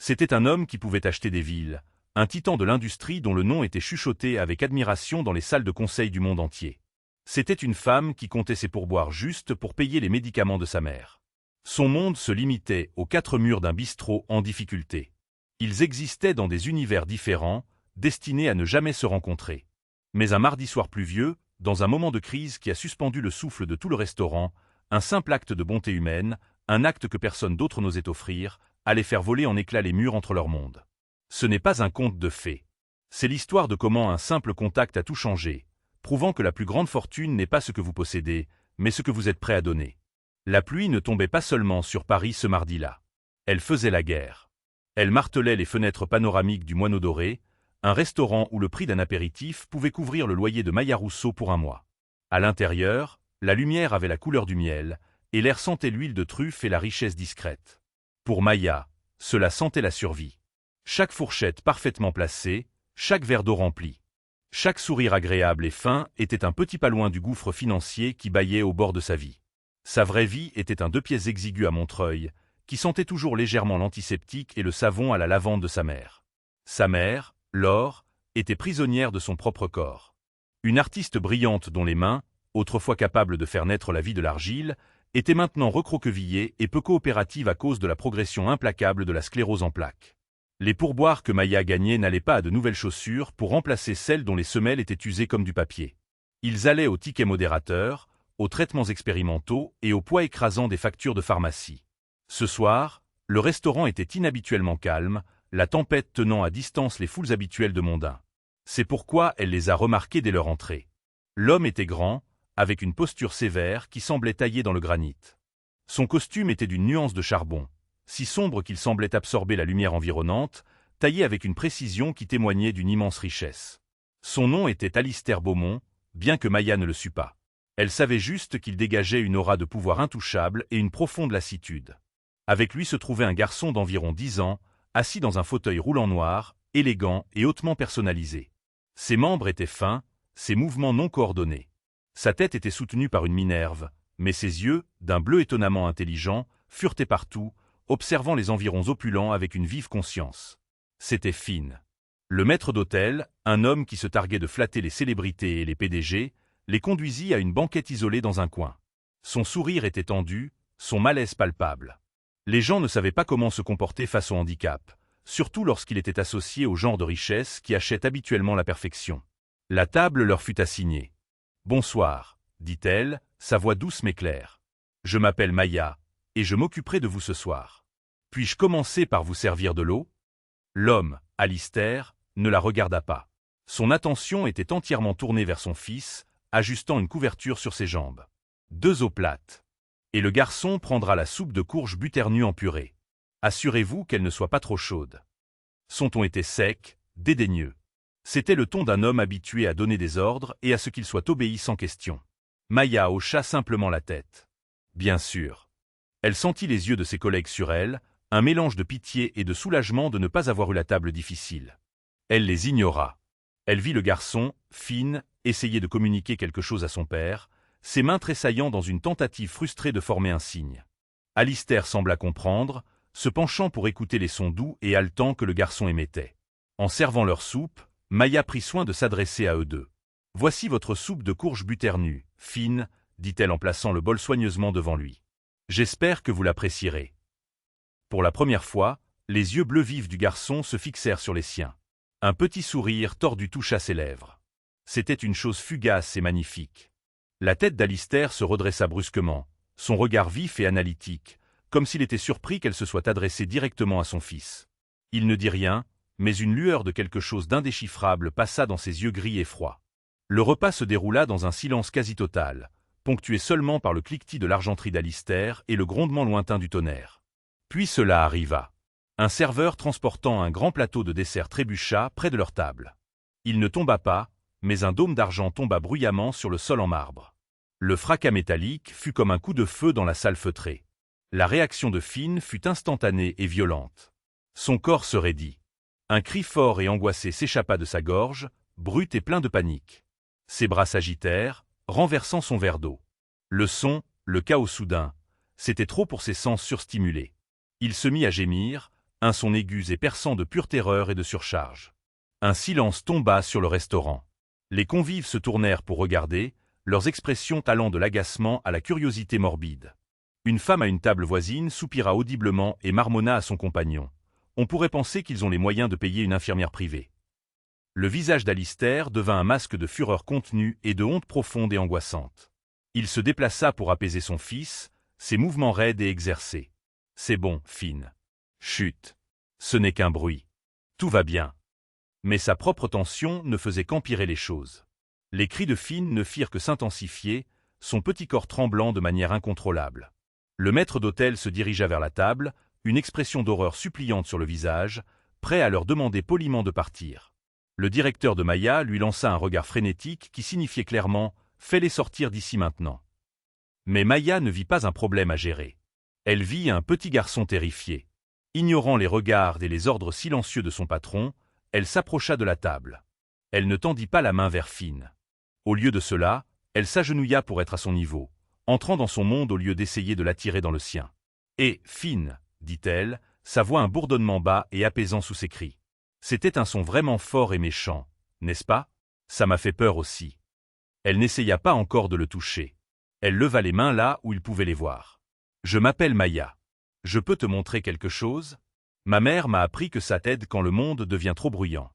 C'était un homme qui pouvait acheter des villes, un titan de l'industrie dont le nom était chuchoté avec admiration dans les salles de conseil du monde entier. C'était une femme qui comptait ses pourboires justes pour payer les médicaments de sa mère. Son monde se limitait aux 4 murs d'un bistrot en difficulté. Ils existaient dans des univers différents, destinés à ne jamais se rencontrer. Mais un mardi soir pluvieux, dans un moment de crise qui a suspendu le souffle de tout le restaurant, un simple acte de bonté humaine, un acte que personne d'autre n'osait offrir, allait faire voler en éclats les murs entre leurs mondes. Ce n'est pas un conte de fées. C'est l'histoire de comment un simple contact a tout changé, prouvant que la plus grande fortune n'est pas ce que vous possédez, mais ce que vous êtes prêt à donner. La pluie ne tombait pas seulement sur Paris ce mardi-là. Elle faisait la guerre. Elle martelait les fenêtres panoramiques du Moineau Doré, un restaurant où le prix d'un apéritif pouvait couvrir le loyer de Maya Rousseau pour un mois. À l'intérieur, la lumière avait la couleur du miel, et l'air sentait l'huile de truffe et la richesse discrète. Pour Maya, cela sentait la survie. Chaque fourchette parfaitement placée, chaque verre d'eau rempli. Chaque sourire agréable et fin était un petit pas loin du gouffre financier qui bâillait au bord de sa vie. Sa vraie vie était un 2 pièces exigu à Montreuil, qui sentait toujours légèrement l'antiseptique et le savon à la lavande de sa mère. Sa mère, Laure, était prisonnière de son propre corps. Une artiste brillante dont les mains, autrefois capables de faire naître la vie de l'argile, étaient maintenant recroquevillées et peu coopératives à cause de la progression implacable de la sclérose en plaques. Les pourboires que Maya gagnait n'allaient pas à de nouvelles chaussures pour remplacer celles dont les semelles étaient usées comme du papier. Ils allaient aux tickets modérateurs, aux traitements expérimentaux et au poids écrasant des factures de pharmacie. Ce soir, le restaurant était inhabituellement calme, la tempête tenant à distance les foules habituelles de mondains. C'est pourquoi elle les a remarqués dès leur entrée. L'homme était grand, avec une posture sévère qui semblait taillée dans le granit. Son costume était d'une nuance de charbon, si sombre qu'il semblait absorber la lumière environnante, taillé avec une précision qui témoignait d'une immense richesse. Son nom était Alistair Beaumont, bien que Maya ne le sût pas. Elle savait juste qu'il dégageait une aura de pouvoir intouchable et une profonde lassitude. Avec lui se trouvait un garçon d'environ 10 ans, assis dans un fauteuil roulant noir, élégant et hautement personnalisé. Ses membres étaient fins, ses mouvements non coordonnés. Sa tête était soutenue par une minerve, mais ses yeux, d'un bleu étonnamment intelligent, furetaient partout, observant les environs opulents avec une vive conscience. C'était Finn. Le maître d'hôtel, un homme qui se targuait de flatter les célébrités et les PDG, les conduisit à une banquette isolée dans un coin. Son sourire était tendu, son malaise palpable. Les gens ne savaient pas comment se comporter face au handicap, surtout lorsqu'il était associé au genre de richesse qui achète habituellement la perfection. La table leur fut assignée. « Bonsoir, dit-elle, sa voix douce mais claire. Je m'appelle Maya, et je m'occuperai de vous ce soir. Puis-je commencer par vous servir de l'eau » L'homme, Alistair, ne la regarda pas. Son attention était entièrement tournée vers son fils, ajustant une couverture sur ses jambes. 2 eaux plates. Et le garçon prendra la soupe de courge butternue en purée. Assurez-vous qu'elle ne soit pas trop chaude. Son ton était sec, dédaigneux. C'était le ton d'un homme habitué à donner des ordres et à ce qu'il soit obéi sans question. Maya hocha simplement la tête. Bien sûr. Elle sentit les yeux de ses collègues sur elle, un mélange de pitié et de soulagement de ne pas avoir eu la table difficile. Elle les ignora. Elle vit le garçon, Finn, essayer de communiquer quelque chose à son père, ses mains tressaillant dans une tentative frustrée de former un signe. Alistair sembla comprendre, se penchant pour écouter les sons doux et haletants que le garçon émettait. En servant leur soupe, Maya prit soin de s'adresser à eux deux. « Voici votre soupe de courge butternue, Finn, dit-elle en plaçant le bol soigneusement devant lui. J'espère que vous l'apprécierez. » Pour la première fois, les yeux bleus vifs du garçon se fixèrent sur les siens. Un petit sourire tordu toucha ses lèvres. C'était une chose fugace et magnifique. La tête d'Alistair se redressa brusquement, son regard vif et analytique, comme s'il était surpris qu'elle se soit adressée directement à son fils. Il ne dit rien, mais une lueur de quelque chose d'indéchiffrable passa dans ses yeux gris et froids. Le repas se déroula dans un silence quasi total, ponctué seulement par le cliquetis de l'argenterie d'Alistair et le grondement lointain du tonnerre. Puis cela arriva. Un serveur transportant un grand plateau de dessert trébucha près de leur table. Il ne tomba pas, mais un dôme d'argent tomba bruyamment sur le sol en marbre. Le fracas métallique fut comme un coup de feu dans la salle feutrée. La réaction de Finn fut instantanée et violente. Son corps se raidit. Un cri fort et angoissé s'échappa de sa gorge, brut et plein de panique. Ses bras s'agitèrent, renversant son verre d'eau. Le son, le chaos soudain, c'était trop pour ses sens surstimulés. Il se mit à gémir, un son aigu et perçant de pure terreur et de surcharge. Un silence tomba sur le restaurant. Les convives se tournèrent pour regarder, leurs expressions allant de l'agacement à la curiosité morbide. Une femme à une table voisine soupira audiblement et marmonna à son compagnon. On pourrait penser qu'ils ont les moyens de payer une infirmière privée. Le visage d'Alistair devint un masque de fureur contenue et de honte profonde et angoissante. Il se déplaça pour apaiser son fils, ses mouvements raides et exercés. « C'est bon, Finn. Chut. Ce n'est qu'un bruit. Tout va bien. » Mais sa propre tension ne faisait qu'empirer les choses. Les cris de Finn ne firent que s'intensifier, son petit corps tremblant de manière incontrôlable. Le maître d'hôtel se dirigea vers la table, une expression d'horreur suppliante sur le visage, prêt à leur demander poliment de partir. Le directeur de Maya lui lança un regard frénétique qui signifiait clairement « Fais-les sortir d'ici maintenant ». Mais Maya ne vit pas un problème à gérer. Elle vit un petit garçon terrifié. Ignorant les regards et les ordres silencieux de son patron, elle s'approcha de la table. Elle ne tendit pas la main vers Finn. Au lieu de cela, elle s'agenouilla pour être à son niveau, entrant dans son monde au lieu d'essayer de l'attirer dans le sien. « Et Finn » dit-elle, sa voix un bourdonnement bas et apaisant sous ses cris. C'était un son vraiment fort et méchant, n'est-ce pas? Ça m'a fait peur aussi. Elle n'essaya pas encore de le toucher. Elle leva les mains là où il pouvait les voir. « Je m'appelle Maya. Je peux te montrer quelque chose? Ma mère m'a appris que ça t'aide quand le monde devient trop bruyant. »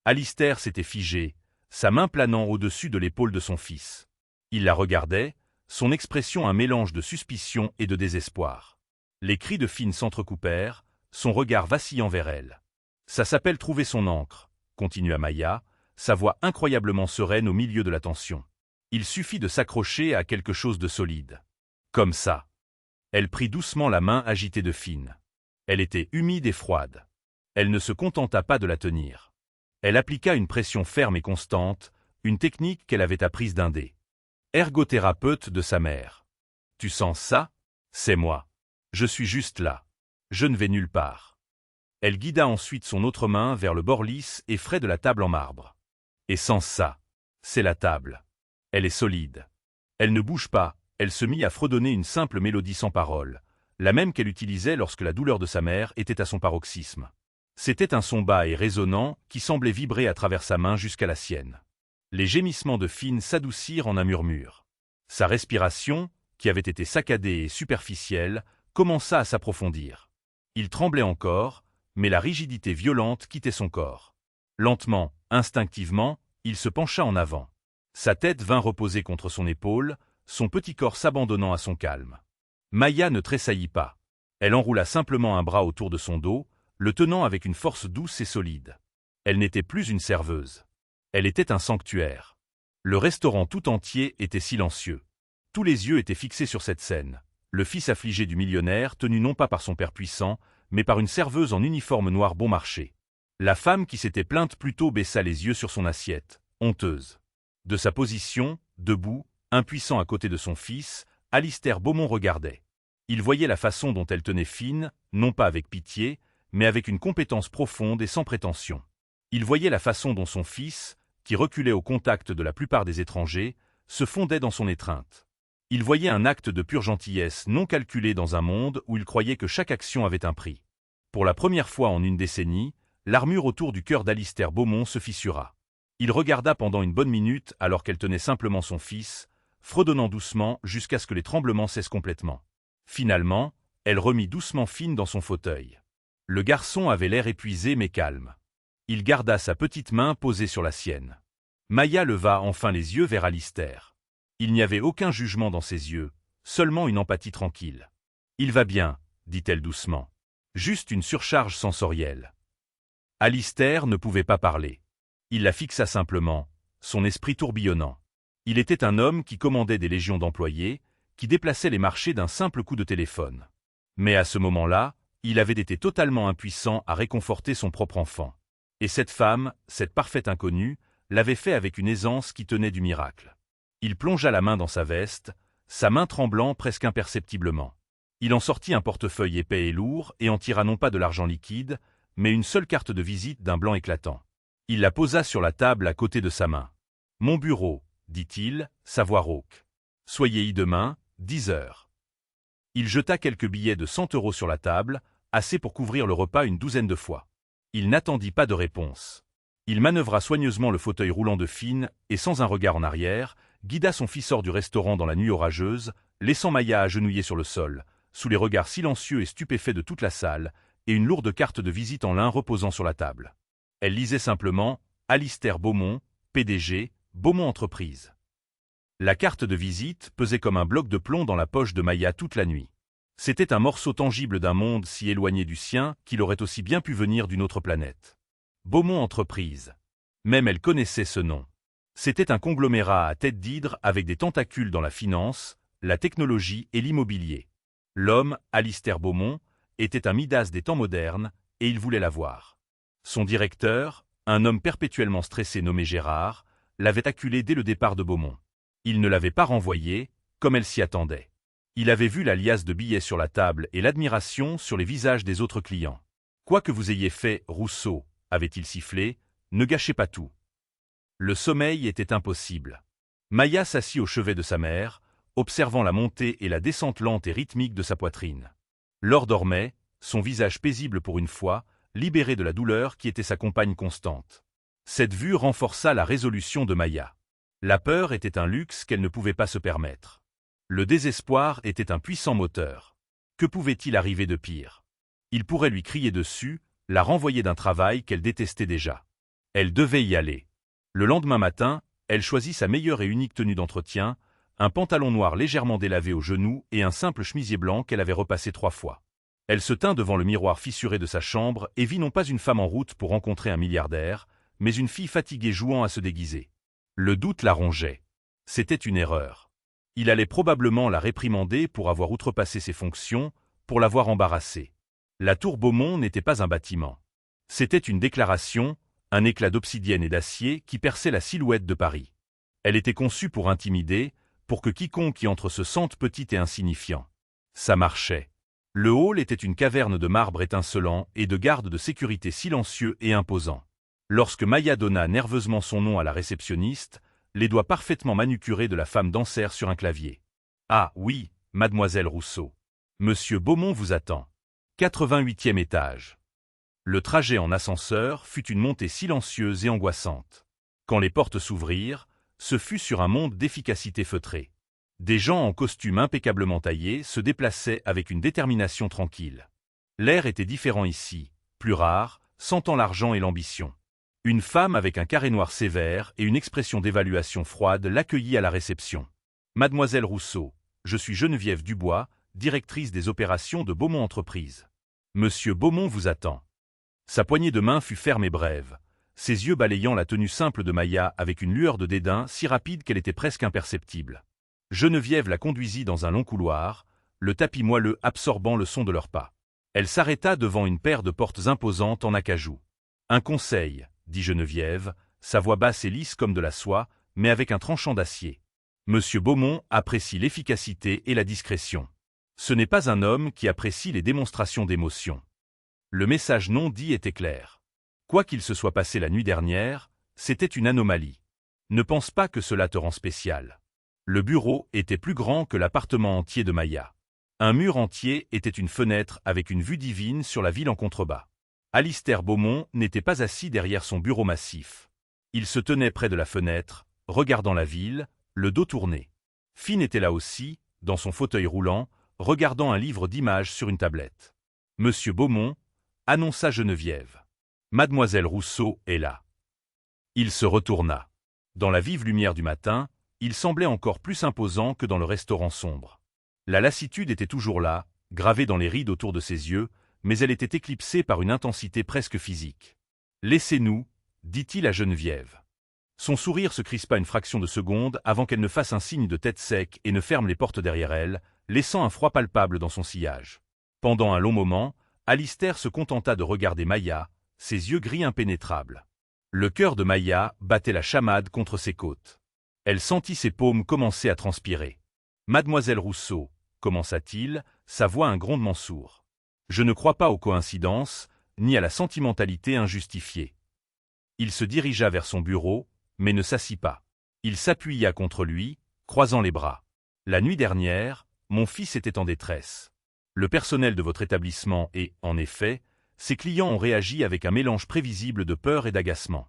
Alistair s'était figé, sa main planant au-dessus de l'épaule de son fils. Il la regardait, son expression un mélange de suspicion et de désespoir. Les cris de Finn s'entrecoupèrent, son regard vacillant vers elle. « Ça s'appelle trouver son ancre », continua Maya, sa voix incroyablement sereine au milieu de la tension. « Il suffit de s'accrocher à quelque chose de solide. Comme ça. » Elle prit doucement la main agitée de Finn. Elle était humide et froide. Elle ne se contenta pas de la tenir. Elle appliqua une pression ferme et constante, une technique qu'elle avait apprise d'un des ergothérapeutes de sa mère. « Tu sens ça? C'est moi. Je suis juste là. Je ne vais nulle part. » Elle guida ensuite son autre main vers le bord lisse et frais de la table en marbre. « Et sans ça, c'est la table. Elle est solide. » Elle ne bouge pas, elle se mit à fredonner une simple mélodie sans parole, la même qu'elle utilisait lorsque la douleur de sa mère était à son paroxysme. C'était un son bas et résonnant qui semblait vibrer à travers sa main jusqu'à la sienne. Les gémissements de Finn s'adoucirent en un murmure. Sa respiration, qui avait été saccadée et superficielle, commença à s'approfondir. Il tremblait encore, mais la rigidité violente quittait son corps. Lentement, instinctivement, il se pencha en avant. Sa tête vint reposer contre son épaule, son petit corps s'abandonnant à son calme. Maya ne tressaillit pas. Elle enroula simplement un bras autour de son dos, le tenant avec une force douce et solide. Elle n'était plus une serveuse. Elle était un sanctuaire. Le restaurant tout entier était silencieux. Tous les yeux étaient fixés sur cette scène. Le fils affligé du millionnaire, tenu non pas par son père puissant, mais par une serveuse en uniforme noir bon marché. La femme qui s'était plainte plus tôt baissa les yeux sur son assiette, honteuse. De sa position, debout, impuissant à côté de son fils, Alistair Beaumont regardait. Il voyait la façon dont elle tenait Finn, non pas avec pitié, mais avec une compétence profonde et sans prétention. Il voyait la façon dont son fils, qui reculait au contact de la plupart des étrangers, se fondait dans son étreinte. Il voyait un acte de pure gentillesse non calculé dans un monde où il croyait que chaque action avait un prix. Pour la première fois en une décennie, l'armure autour du cœur d'Alistair Beaumont se fissura. Il regarda pendant une bonne minute alors qu'elle tenait simplement son fils, fredonnant doucement jusqu'à ce que les tremblements cessent complètement. Finalement, elle remit doucement Finn dans son fauteuil. Le garçon avait l'air épuisé mais calme. Il garda sa petite main posée sur la sienne. Maya leva enfin les yeux vers Alistair. Il n'y avait aucun jugement dans ses yeux, seulement une empathie tranquille. « Il va bien », dit-elle doucement. « Juste une surcharge sensorielle. » Alistair ne pouvait pas parler. Il la fixa simplement, son esprit tourbillonnant. Il était un homme qui commandait des légions d'employés, qui déplaçait les marchés d'un simple coup de téléphone. Mais à ce moment-là, il avait été totalement impuissant à réconforter son propre enfant. Et cette femme, cette parfaite inconnue, l'avait fait avec une aisance qui tenait du miracle. Il plongea la main dans sa veste, sa main tremblant presque imperceptiblement. Il en sortit un portefeuille épais et lourd et en tira non pas de l'argent liquide, mais une seule carte de visite d'un blanc éclatant. Il la posa sur la table à côté de sa main. « Mon bureau », dit-il, sa voix rauque. « Soyez-y demain, 10 heures. » Il jeta quelques billets de 100 € sur la table, assez pour couvrir le repas une douzaine de fois. Il n'attendit pas de réponse. Il manœuvra soigneusement le fauteuil roulant de Finn et sans un regard en arrière, guida son fils hors du restaurant dans la nuit orageuse, laissant Maya agenouillée sur le sol, sous les regards silencieux et stupéfaits de toute la salle, et une lourde carte de visite en lin reposant sur la table. Elle lisait simplement « Alistair Beaumont, PDG, Beaumont Entreprises ». La carte de visite pesait comme un bloc de plomb dans la poche de Maya toute la nuit. C'était un morceau tangible d'un monde si éloigné du sien qu'il aurait aussi bien pu venir d'une autre planète. Beaumont Entreprises. Même elle connaissait ce nom. C'était un conglomérat à tête d'hydre avec des tentacules dans la finance, la technologie et l'immobilier. L'homme, Alistair Beaumont, était un Midas des temps modernes, et il voulait la voir. Son directeur, un homme perpétuellement stressé nommé Gérard, l'avait acculé dès le départ de Beaumont. Il ne l'avait pas renvoyé, comme elle s'y attendait. Il avait vu la liasse de billets sur la table et l'admiration sur les visages des autres clients. Quoi que vous ayez fait, Rousseau, avait-il sifflé, ne gâchez pas tout. Le sommeil était impossible. Maya s'assit au chevet de sa mère, observant la montée et la descente lente et rythmique de sa poitrine. Laure dormait, son visage paisible pour une fois, libéré de la douleur qui était sa compagne constante. Cette vue renforça la résolution de Maya. La peur était un luxe qu'elle ne pouvait pas se permettre. Le désespoir était un puissant moteur. Que pouvait-il arriver de pire? Il pourrait lui crier dessus, la renvoyer d'un travail qu'elle détestait déjà. Elle devait y aller. Le lendemain matin, elle choisit sa meilleure et unique tenue d'entretien, un pantalon noir légèrement délavé aux genoux et un simple chemisier blanc qu'elle avait repassé 3 fois. Elle se tint devant le miroir fissuré de sa chambre et vit non pas une femme en route pour rencontrer un milliardaire, mais une fille fatiguée jouant à se déguiser. Le doute la rongeait. C'était une erreur. Il allait probablement la réprimander pour avoir outrepassé ses fonctions, pour l'avoir embarrassée. La tour Beaumont n'était pas un bâtiment. C'était une déclaration, un éclat d'obsidienne et d'acier qui perçait la silhouette de Paris. Elle était conçue pour intimider, pour que quiconque y entre se sente petit et insignifiant. Ça marchait. Le hall était une caverne de marbre étincelant et de gardes de sécurité silencieux et imposants. Lorsque Maya donna nerveusement son nom à la réceptionniste, les doigts parfaitement manucurés de la femme dansèrent sur un clavier. « Ah oui, mademoiselle Rousseau. Monsieur Beaumont vous attend. 88e étage. » Le trajet en ascenseur fut une montée silencieuse et angoissante. Quand les portes s'ouvrirent, ce fut sur un monde d'efficacité feutrée. Des gens en costume impeccablement taillés se déplaçaient avec une détermination tranquille. L'air était différent ici, plus rare, sentant l'argent et l'ambition. Une femme avec un carré noir sévère et une expression d'évaluation froide l'accueillit à la réception. « Mademoiselle Rousseau, je suis Geneviève Dubois, directrice des opérations de Beaumont Entreprises. Monsieur Beaumont vous attend. » Sa poignée de main fut ferme et brève, ses yeux balayant la tenue simple de Maya avec une lueur de dédain si rapide qu'elle était presque imperceptible. Geneviève la conduisit dans un long couloir, le tapis moelleux absorbant le son de leurs pas. Elle s'arrêta devant une paire de portes imposantes en acajou. « Un conseil, » dit Geneviève, sa voix basse et lisse comme de la soie, mais avec un tranchant d'acier. « Monsieur Beaumont apprécie l'efficacité et la discrétion. Ce n'est pas un homme qui apprécie les démonstrations d'émotion. » Le message non dit était clair. Quoi qu'il se soit passé la nuit dernière, c'était une anomalie. Ne pense pas que cela te rend spécial. Le bureau était plus grand que l'appartement entier de Maya. Un mur entier était une fenêtre avec une vue divine sur la ville en contrebas. Alistair Beaumont n'était pas assis derrière son bureau massif. Il se tenait près de la fenêtre, regardant la ville, le dos tourné. Finn était là aussi, dans son fauteuil roulant, regardant un livre d'images sur une tablette. « Monsieur Beaumont, » annonça Geneviève. « Mademoiselle Rousseau est là. » Il se retourna. Dans la vive lumière du matin, il semblait encore plus imposant que dans le restaurant sombre. La lassitude était toujours là, gravée dans les rides autour de ses yeux, mais elle était éclipsée par une intensité presque physique. « Laissez-nous, » dit-il à Geneviève. Son sourire se crispa une fraction de seconde avant qu'elle ne fasse un signe de tête sec et ne ferme les portes derrière elle, laissant un froid palpable dans son sillage. Pendant un long moment, Alistair se contenta de regarder Maya, ses yeux gris impénétrables. Le cœur de Maya battait la chamade contre ses côtes. Elle sentit ses paumes commencer à transpirer. « Mademoiselle Rousseau, » commença-t-il, sa voix un grondement sourd. « Je ne crois pas aux coïncidences, ni à la sentimentalité injustifiée. » Il se dirigea vers son bureau, mais ne s'assit pas. Il s'appuya contre lui, croisant les bras. « La nuit dernière, mon fils était en détresse. Le personnel de votre établissement et, en effet, ses clients ont réagi avec un mélange prévisible de peur et d'agacement.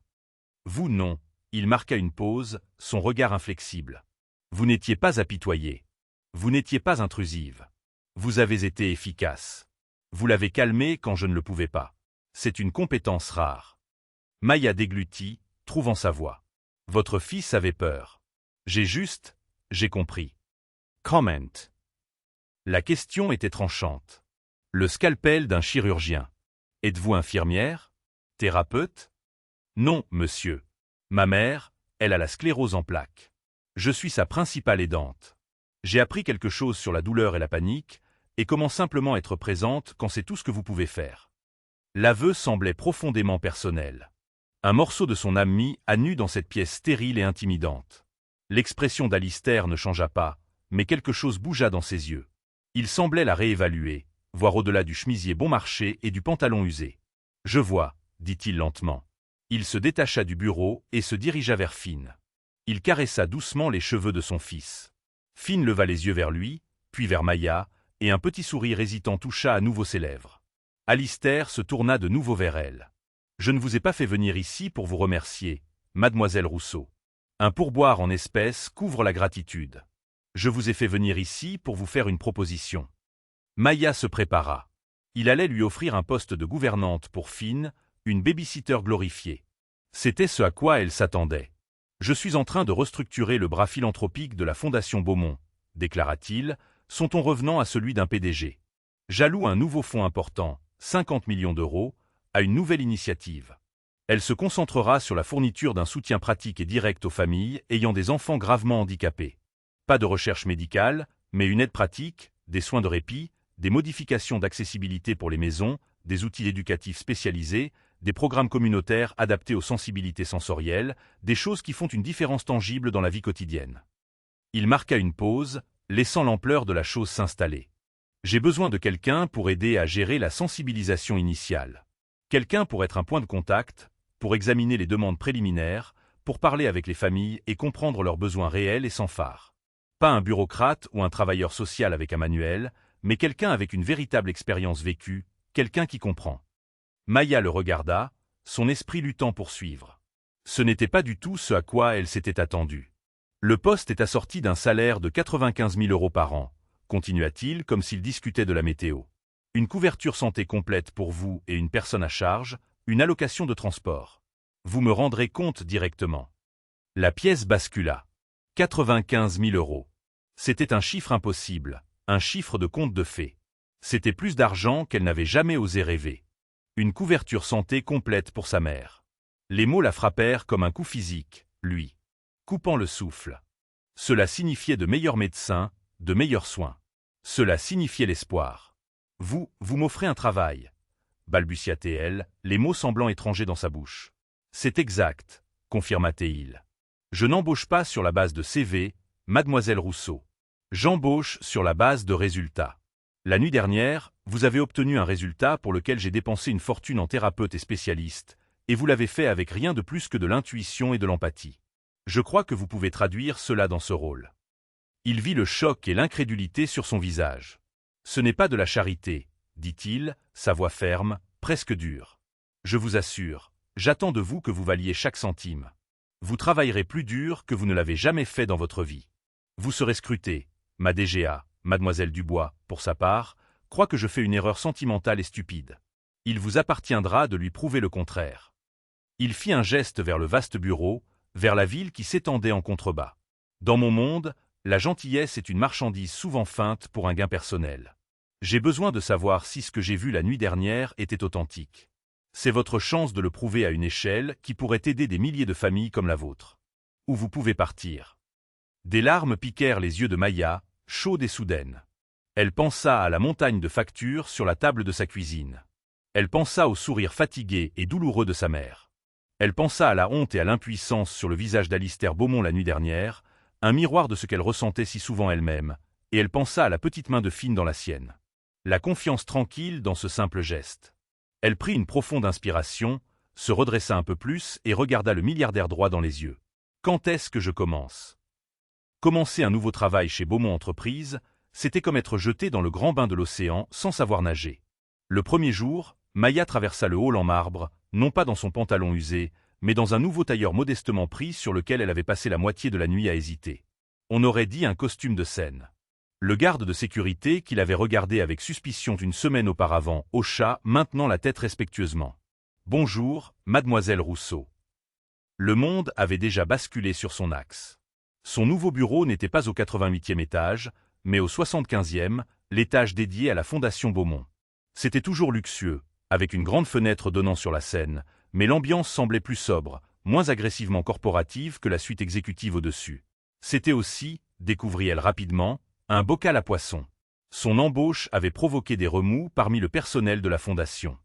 Vous non, il marqua une pause, son regard inflexible. Vous n'étiez pas apitoyée. Vous n'étiez pas intrusive. Vous avez été efficace. Vous l'avez calmé quand je ne le pouvais pas. C'est une compétence rare. Maya déglutit, trouvant sa voix. Votre fils avait peur. J'ai compris. Comment. La question était tranchante. Le scalpel d'un chirurgien. Êtes-vous infirmière? Thérapeute? Non, monsieur. Ma mère, elle a la sclérose en plaques. Je suis sa principale aidante. J'ai appris quelque chose sur la douleur et la panique, et comment simplement être présente quand c'est tout ce que vous pouvez faire. L'aveu semblait profondément personnel. Un morceau de son âme mis à nu dans cette pièce stérile et intimidante. L'expression d'Alistair ne changea pas, mais quelque chose bougea dans ses yeux. Il semblait la réévaluer, voir au-delà du chemisier bon marché et du pantalon usé. « Je vois », dit-il lentement. Il se détacha du bureau et se dirigea vers Finn. Il caressa doucement les cheveux de son fils. Finn leva les yeux vers lui, puis vers Maya, et un petit sourire hésitant toucha à nouveau ses lèvres. Alistair se tourna de nouveau vers elle. « Je ne vous ai pas fait venir ici pour vous remercier, mademoiselle Rousseau. Un pourboire en espèces couvre la gratitude. Je vous ai fait venir ici pour vous faire une proposition. » Maya se prépara. Il allait lui offrir un poste de gouvernante pour Finn, une babysitter glorifiée. C'était ce à quoi elle s'attendait. « Je suis en train de restructurer le bras philanthropique de la Fondation Beaumont, » déclara-t-il, son ton revenant à celui d'un PDG. « J'alloue un nouveau fonds important, 50 millions d'euros, à une nouvelle initiative. Elle se concentrera sur la fourniture d'un soutien pratique et direct aux familles ayant des enfants gravement handicapés. Pas de recherche médicale, mais une aide pratique, des soins de répit, des modifications d'accessibilité pour les maisons, des outils éducatifs spécialisés, des programmes communautaires adaptés aux sensibilités sensorielles, des choses qui font une différence tangible dans la vie quotidienne. » Il marqua une pause, laissant l'ampleur de la chose s'installer. « J'ai besoin de quelqu'un pour aider à gérer la sensibilisation initiale. Quelqu'un pour être un point de contact, pour examiner les demandes préliminaires, pour parler avec les familles et comprendre leurs besoins réels et sans phare. Pas un bureaucrate ou un travailleur social avec un manuel, mais quelqu'un avec une véritable expérience vécue, quelqu'un qui comprend. » Maya le regarda, son esprit luttant pour suivre. Ce n'était pas du tout ce à quoi elle s'était attendue. « Le poste est assorti d'un salaire de 95 000 euros par an, » continua-t-il comme s'il discutait de la météo. « Une couverture santé complète pour vous et une personne à charge, une allocation de transport. Vous me rendrez compte directement. » La pièce bascula. 95 000 euros. C'était un chiffre impossible, un chiffre de conte de fées. C'était plus d'argent qu'elle n'avait jamais osé rêver. Une couverture santé complète pour sa mère. Les mots la frappèrent comme un coup physique, lui. Coupant le souffle. Cela signifiait de meilleurs médecins, de meilleurs soins. Cela signifiait l'espoir. « Vous m'offrez un travail, » balbutia-t-elle, les mots semblant étrangers dans sa bouche. « C'est exact, » confirma-t-il. « Je n'embauche pas sur la base de CV, mademoiselle Rousseau. J'embauche sur la base de résultats. La nuit dernière, vous avez obtenu un résultat pour lequel j'ai dépensé une fortune en thérapeute et spécialiste, et vous l'avez fait avec rien de plus que de l'intuition et de l'empathie. Je crois que vous pouvez traduire cela dans ce rôle. » Il vit le choc et l'incrédulité sur son visage. « Ce n'est pas de la charité, » dit-il, sa voix ferme, presque dure. « Je vous assure, j'attends de vous que vous valiez chaque centime. Vous travaillerez plus dur que vous ne l'avez jamais fait dans votre vie. Vous serez scruté, ma DGA, mademoiselle Dubois, pour sa part, croit que je fais une erreur sentimentale et stupide. Il vous appartiendra de lui prouver le contraire. » Il fit un geste vers le vaste bureau, vers la ville qui s'étendait en contrebas. « Dans mon monde, la gentillesse est une marchandise souvent feinte pour un gain personnel. J'ai besoin de savoir si ce que j'ai vu la nuit dernière était authentique. C'est votre chance de le prouver à une échelle qui pourrait aider des milliers de familles comme la vôtre. Ou vous pouvez partir. » Des larmes piquèrent les yeux de Maya, chaudes et soudaines. Elle pensa à la montagne de factures sur la table de sa cuisine. Elle pensa au sourire fatigué et douloureux de sa mère. Elle pensa à la honte et à l'impuissance sur le visage d'Alistair Beaumont la nuit dernière, un miroir de ce qu'elle ressentait si souvent elle-même, et elle pensa à la petite main de Finn dans la sienne. La confiance tranquille dans ce simple geste. Elle prit une profonde inspiration, se redressa un peu plus et regarda le milliardaire droit dans les yeux. « Quand est-ce que je commence ? » Commencer un nouveau travail chez Beaumont Entreprises, C'était comme être jeté dans le grand bain de l'océan sans savoir nager. Le premier jour, Maya traversa le hall en marbre, non pas dans son pantalon usé, mais dans un nouveau tailleur modestement pris sur lequel elle avait passé la moitié de la nuit à hésiter. On aurait dit un costume de scène. Le garde de sécurité, qui l'avait regardé avec suspicion une semaine auparavant, hocha maintenant la tête respectueusement. « Bonjour, mademoiselle Rousseau. » Le monde avait déjà basculé sur son axe. Son nouveau bureau n'était pas au 88e étage, mais au 75e, l'étage dédié à la Fondation Beaumont. C'était toujours luxueux, avec une grande fenêtre donnant sur la Seine, mais l'ambiance semblait plus sobre, moins agressivement corporative que la suite exécutive au-dessus. C'était aussi, découvrit-elle rapidement, un bocal à poissons. Son embauche avait provoqué des remous parmi le personnel de la Fondation.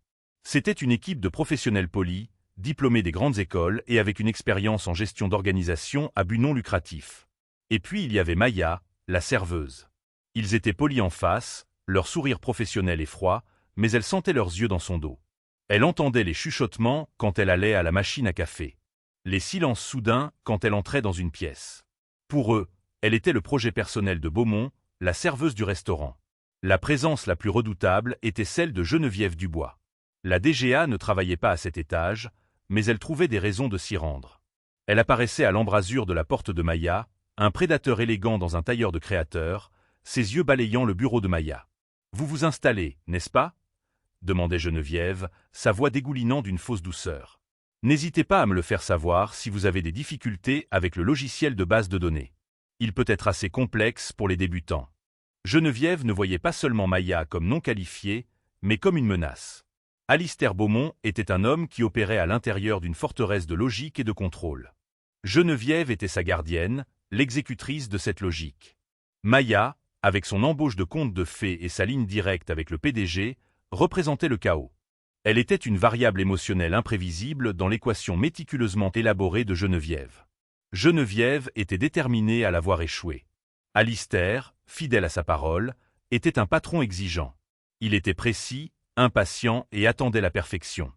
C'était une équipe de professionnels polis, diplômés des grandes écoles et avec une expérience en gestion d'organisation à but non lucratif. Et puis il y avait Maya, la serveuse. Ils étaient polis en face, leur sourire professionnel et froid, mais elle sentait leurs yeux dans son dos. Elle entendait les chuchotements quand elle allait à la machine à café. Les silences soudains quand elle entrait dans une pièce. Pour eux, elle était le projet personnel de Beaumont, la serveuse du restaurant. La présence la plus redoutable était celle de Geneviève Dubois. La DGA ne travaillait pas à cet étage, mais elle trouvait des raisons de s'y rendre. Elle apparaissait à l'embrasure de la porte de Maya, un prédateur élégant dans un tailleur de créateur, ses yeux balayant le bureau de Maya. « Vous vous installez, n'est-ce pas ?» demandait Geneviève, sa voix dégoulinant d'une fausse douceur. « N'hésitez pas à me le faire savoir si vous avez des difficultés avec le logiciel de base de données. Il peut être assez complexe pour les débutants. » Geneviève ne voyait pas seulement Maya comme non qualifiée, mais comme une menace. Alistair Beaumont était un homme qui opérait à l'intérieur d'une forteresse de logique et de contrôle. Geneviève était sa gardienne, l'exécutrice de cette logique. Maya, avec son embauche de conte de fées et sa ligne directe avec le PDG, représentait le chaos. Elle était une variable émotionnelle imprévisible dans l'équation méticuleusement élaborée de Geneviève. Geneviève était déterminée à la voir échouer. Alistair, fidèle à sa parole, était un patron exigeant. Il était précis, impatient et attendait la perfection.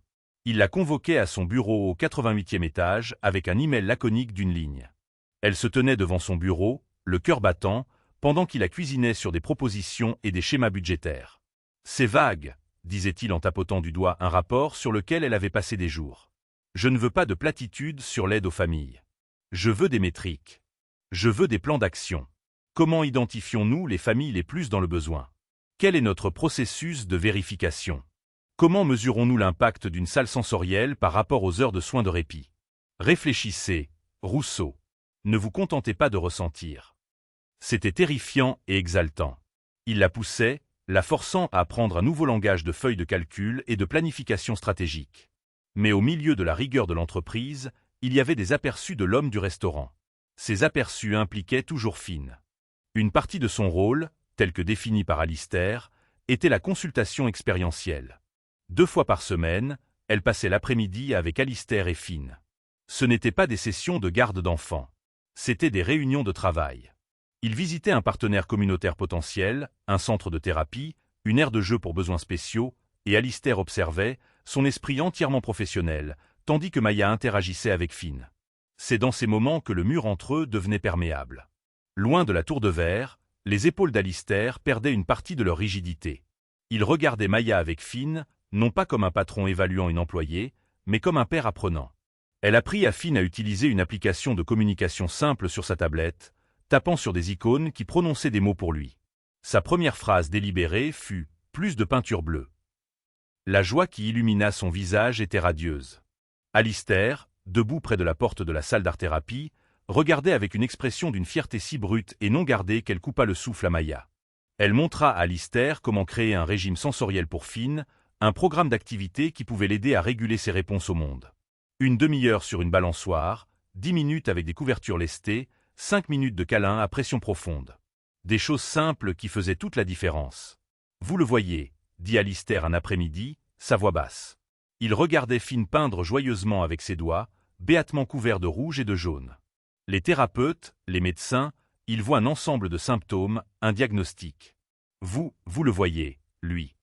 Il la convoquait à son bureau au 88e étage avec un email laconique d'une ligne. Elle se tenait devant son bureau, le cœur battant, pendant qu'il la cuisinait sur des propositions et des schémas budgétaires. « C'est vague », disait-il en tapotant du doigt un rapport sur lequel elle avait passé des jours. « Je ne veux pas de platitudes sur l'aide aux familles. Je veux des métriques. Je veux des plans d'action. Comment identifions-nous les familles les plus dans le besoin? Quel est notre processus de vérification? Comment mesurons-nous l'impact d'une salle sensorielle par rapport aux heures de soins de répit? Réfléchissez, Rousseau. Ne vous contentez pas de ressentir. » C'était terrifiant et exaltant. Il la poussait, la forçant à apprendre un nouveau langage de feuilles de calcul et de planification stratégique. Mais au milieu de la rigueur de l'entreprise, il y avait des aperçus de l'homme du restaurant. Ces aperçus impliquaient toujours Finn. Une partie de son rôle, tel que défini par Alistair, était la consultation expérientielle. 2 fois par semaine, elle passait l'après-midi avec Alistair et Finn. Ce n'étaient pas des sessions de garde d'enfants. C'étaient des réunions de travail. Il visitait un partenaire communautaire potentiel, un centre de thérapie, une aire de jeu pour besoins spéciaux, et Alistair observait, son esprit entièrement professionnel, tandis que Maya interagissait avec Finn. C'est dans ces moments que le mur entre eux devenait perméable. Loin de la tour de verre, les épaules d'Alistair perdaient une partie de leur rigidité. Il regardait Maya avec Finn, non pas comme un patron évaluant une employée, mais comme un père apprenant. Elle apprit à Finn à utiliser une application de communication simple sur sa tablette, tapant sur des icônes qui prononçaient des mots pour lui. Sa première phrase délibérée fut « plus de peinture bleue ». La joie qui illumina son visage était radieuse. Alistair, debout près de la porte de la salle d'art-thérapie, regardait avec une expression d'une fierté si brute et non gardée qu'elle coupa le souffle à Maya. Elle montra à Alistair comment créer un régime sensoriel pour Finn, un programme d'activité qui pouvait l'aider à réguler ses réponses au monde. 1 demi-heure sur une balançoire, 10 minutes avec des couvertures lestées, 5 minutes de câlin à pression profonde. Des choses simples qui faisaient toute la différence. « Vous le voyez », dit Alistair un après-midi, sa voix basse. Il regardait Finn peindre joyeusement avec ses doigts, béatement couverts de rouge et de jaune. Les thérapeutes, les médecins, ils voient un ensemble de symptômes, un diagnostic. Vous le voyez, lui.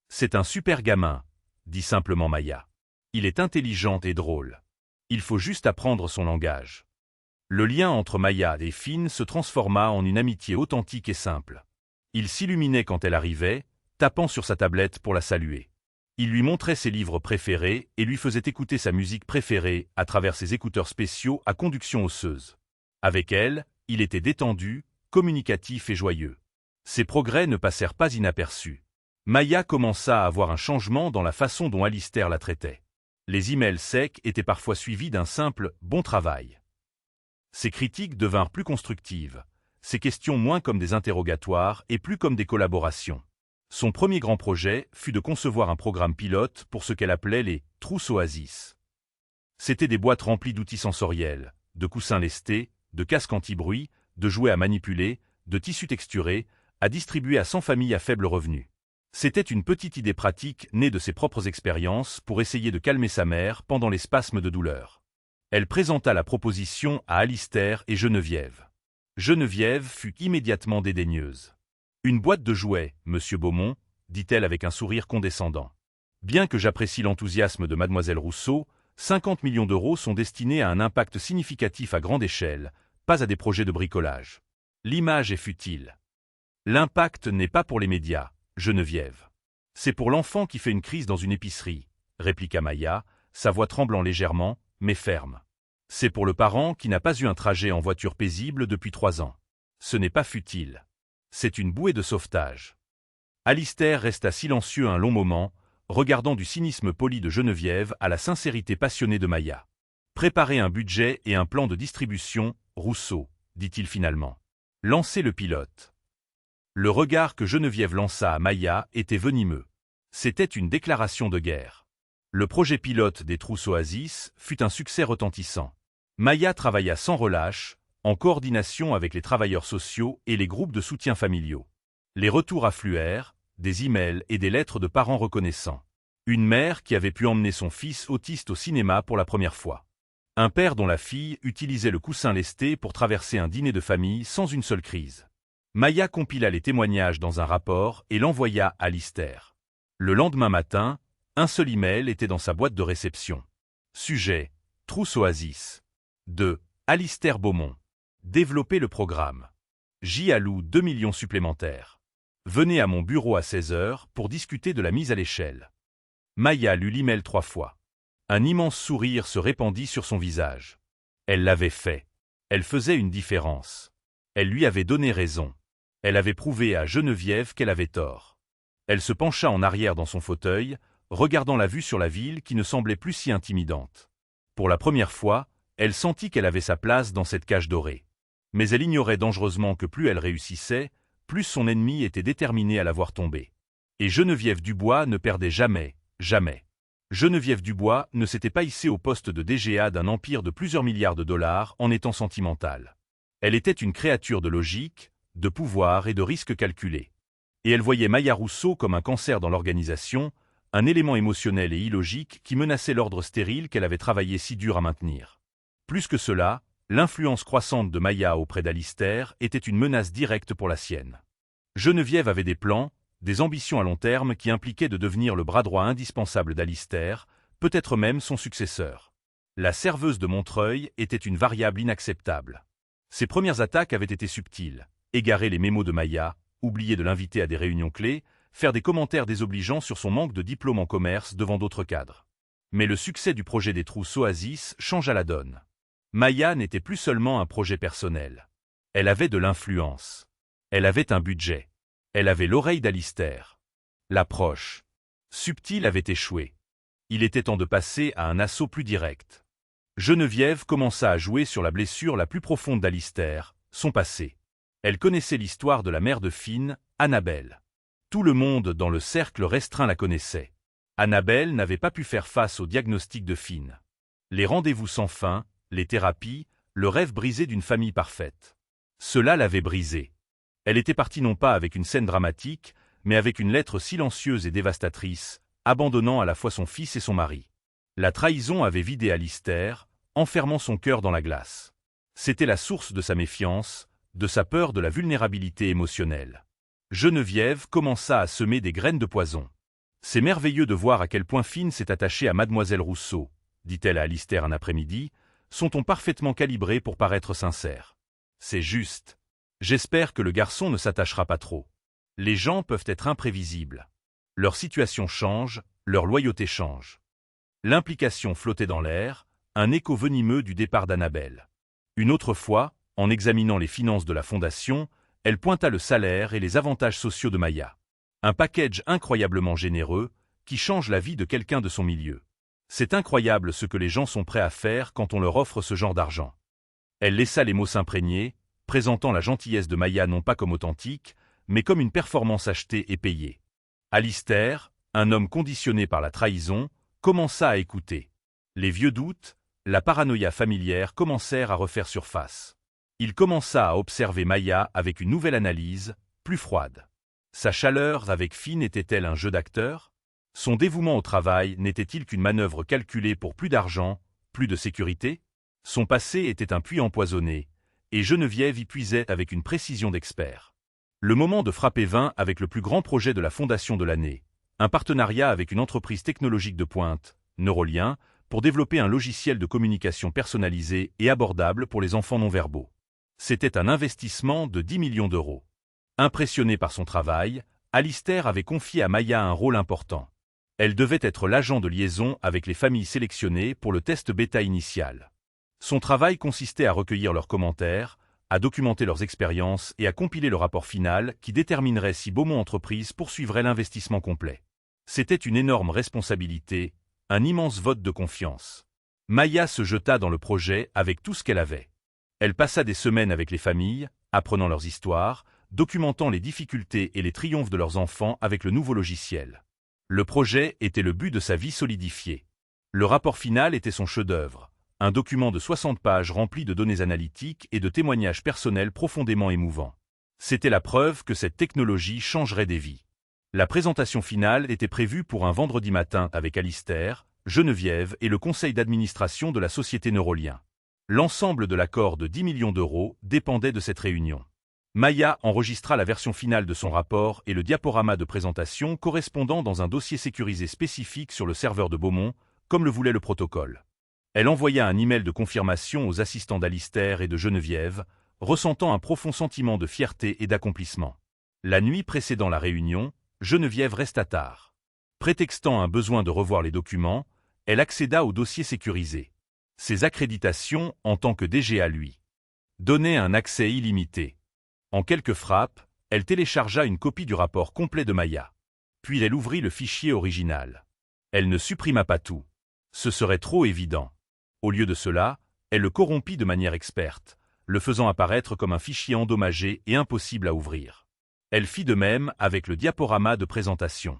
C'est un super gamin, dit simplement Maya. Il est intelligent et drôle. Il faut juste apprendre son langage. Le lien entre Maya et Finn se transforma en une amitié authentique et simple. Il s'illuminait quand elle arrivait, tapant sur sa tablette pour la saluer. Il lui montrait ses livres préférés et lui faisait écouter sa musique préférée à travers ses écouteurs spéciaux à conduction osseuse. Avec elle, il était détendu, communicatif et joyeux. Ses progrès ne passèrent pas inaperçus. Maya commença à avoir un changement dans la façon dont Alistair la traitait. Les emails secs étaient parfois suivis d'un simple « bon travail ». Ses critiques devinrent plus constructives, ses questions moins comme des interrogatoires et plus comme des collaborations. Son premier grand projet fut de concevoir un programme pilote pour ce qu'elle appelait les « trousses Oasis ». C'étaient des boîtes remplies d'outils sensoriels, de coussins lestés, de casques anti-bruit, de jouets à manipuler, de tissus texturés, à distribuer à 100 familles à faible revenu. C'était une petite idée pratique née de ses propres expériences pour essayer de calmer sa mère pendant les spasmes de douleur. Elle présenta la proposition à Alistair et Geneviève. Geneviève fut immédiatement dédaigneuse. « Une boîte de jouets, monsieur Beaumont », dit-elle avec un sourire condescendant. Bien que j'apprécie l'enthousiasme de mademoiselle Rousseau, 50 millions d'euros sont destinés à un impact significatif à grande échelle, pas à des projets de bricolage. L'image est futile. L'impact n'est pas pour les médias, Geneviève. C'est pour l'enfant qui fait une crise dans une épicerie, répliqua Maya, sa voix tremblant légèrement, mais ferme. C'est pour le parent qui n'a pas eu un trajet en voiture paisible depuis 3 ans. Ce n'est pas futile. C'est une bouée de sauvetage. Alistair resta silencieux un long moment, regardant du cynisme poli de Geneviève à la sincérité passionnée de Maya. « Préparez un budget et un plan de distribution, Rousseau », dit-il finalement. « Lancez le pilote. » Le regard que Geneviève lança à Maya était venimeux. C'était une déclaration de guerre. Le projet pilote des trousses Oasis fut un succès retentissant. Maya travailla sans relâche, en coordination avec les travailleurs sociaux et les groupes de soutien familiaux. Les retours affluèrent, des emails et des lettres de parents reconnaissants. Une mère qui avait pu emmener son fils autiste au cinéma pour la première fois. Un père dont la fille utilisait le coussin lesté pour traverser un dîner de famille sans une seule crise. Maya compila les témoignages dans un rapport et l'envoya à Alistair. Le lendemain matin, un seul email était dans sa boîte de réception. Sujet : Trousse Oasis. De Alistair Beaumont. Développer le programme. J'y alloue 2 millions supplémentaires. Venez à mon bureau à 16 h pour discuter de la mise à l'échelle. Maya lut l'email 3 fois. Un immense sourire se répandit sur son visage. Elle l'avait fait. Elle faisait une différence. Elle lui avait donné raison. Elle avait prouvé à Geneviève qu'elle avait tort. Elle se pencha en arrière dans son fauteuil, regardant la vue sur la ville qui ne semblait plus si intimidante. Pour la première fois, elle sentit qu'elle avait sa place dans cette cage dorée. Mais elle ignorait dangereusement que plus elle réussissait, plus son ennemi était déterminé à la voir tomber. Et Geneviève Dubois ne perdait jamais, jamais. Geneviève Dubois ne s'était pas hissée au poste de DGA d'un empire de plusieurs milliards de dollars en étant sentimentale. Elle était une créature de logique, de pouvoir et de risques calculés. Et elle voyait Maya Rousseau comme un cancer dans l'organisation, un élément émotionnel et illogique qui menaçait l'ordre stérile qu'elle avait travaillé si dur à maintenir. Plus que cela, l'influence croissante de Maya auprès d'Alistair était une menace directe pour la sienne. Geneviève avait des plans, des ambitions à long terme qui impliquaient de devenir le bras droit indispensable d'Alistair, peut-être même son successeur. La serveuse de Montreuil était une variable inacceptable. Ses premières attaques avaient été subtiles. Égarer les mémos de Maya, oublier de l'inviter à des réunions clés, faire des commentaires désobligeants sur son manque de diplôme en commerce devant d'autres cadres. Mais le succès du projet des trousses Oasis changea la donne. Maya n'était plus seulement un projet personnel. Elle avait de l'influence. Elle avait un budget. Elle avait l'oreille d'Alistair. L'approche subtile avait échoué. Il était temps de passer à un assaut plus direct. Geneviève commença à jouer sur la blessure la plus profonde d'Alistair, son passé. Elle connaissait l'histoire de la mère de Finn, Annabelle. Tout le monde dans le cercle restreint la connaissait. Annabelle n'avait pas pu faire face au diagnostic de Finn. Les rendez-vous sans fin, les thérapies, le rêve brisé d'une famille parfaite. Cela l'avait brisée. Elle était partie non pas avec une scène dramatique, mais avec une lettre silencieuse et dévastatrice, abandonnant à la fois son fils et son mari. La trahison avait vidé Alistair, enfermant son cœur dans la glace. C'était la source de sa méfiance, de sa peur de la vulnérabilité émotionnelle. Geneviève commença à semer des graines de poison. « C'est merveilleux de voir à quel point Finn s'est attaché à mademoiselle Rousseau, dit-elle à Alistair un après-midi, son ton parfaitement calibré pour paraître sincère. C'est juste. J'espère que le garçon ne s'attachera pas trop. Les gens peuvent être imprévisibles. Leur situation change, leur loyauté change. L'implication flottait dans l'air, un écho venimeux du départ d'Annabelle. Une autre fois, en examinant les finances de la fondation, elle pointa le salaire et les avantages sociaux de Maya. Un package incroyablement généreux, qui change la vie de quelqu'un de son milieu. C'est incroyable ce que les gens sont prêts à faire quand on leur offre ce genre d'argent. Elle laissa les mots s'imprégner, présentant la gentillesse de Maya non pas comme authentique, mais comme une performance achetée et payée. Alistair, un homme conditionné par la trahison, commença à écouter. Les vieux doutes, la paranoïa familière commencèrent à refaire surface. Il commença à observer Maya avec une nouvelle analyse, plus froide. Sa chaleur avec Finn était-elle un jeu d'acteur? Son dévouement au travail n'était-il qu'une manœuvre calculée pour plus d'argent, plus de sécurité? Son passé était un puits empoisonné, et Geneviève y puisait avec une précision d'expert. Le moment de frapper vint avec le plus grand projet de la fondation de l'année, un partenariat avec une entreprise technologique de pointe, Neurolien, pour développer un logiciel de communication personnalisé et abordable pour les enfants non-verbaux. C'était un investissement de 10 millions d'euros. Impressionné par son travail, Alistair avait confié à Maya un rôle important. Elle devait être l'agent de liaison avec les familles sélectionnées pour le test bêta initial. Son travail consistait à recueillir leurs commentaires, à documenter leurs expériences et à compiler le rapport final qui déterminerait si Beaumont Entreprises poursuivrait l'investissement complet. C'était une énorme responsabilité, un immense vote de confiance. Maya se jeta dans le projet avec tout ce qu'elle avait. Elle passa des semaines avec les familles, apprenant leurs histoires, documentant les difficultés et les triomphes de leurs enfants avec le nouveau logiciel. Le projet était le but de sa vie solidifiée. Le rapport final était son chef-d'œuvre, un document de 60 pages rempli de données analytiques et de témoignages personnels profondément émouvants. C'était la preuve que cette technologie changerait des vies. La présentation finale était prévue pour un vendredi matin avec Alistair, Geneviève et le conseil d'administration de la société Neurolien. L'ensemble de l'accord de 10 millions d'euros dépendait de cette réunion. Maya enregistra la version finale de son rapport et le diaporama de présentation correspondant dans un dossier sécurisé spécifique sur le serveur de Beaumont, comme le voulait le protocole. Elle envoya un email de confirmation aux assistants d'Alistair et de Geneviève, ressentant un profond sentiment de fierté et d'accomplissement. La nuit précédant la réunion, Geneviève resta tard. Prétextant un besoin de revoir les documents, elle accéda au dossier sécurisé. Ses accréditations en tant que DG à lui donnaient un accès illimité. En quelques frappes, elle téléchargea une copie du rapport complet de Maya. Puis elle ouvrit le fichier original. Elle ne supprima pas tout. Ce serait trop évident. Au lieu de cela, elle le corrompit de manière experte, le faisant apparaître comme un fichier endommagé et impossible à ouvrir. Elle fit de même avec le diaporama de présentation.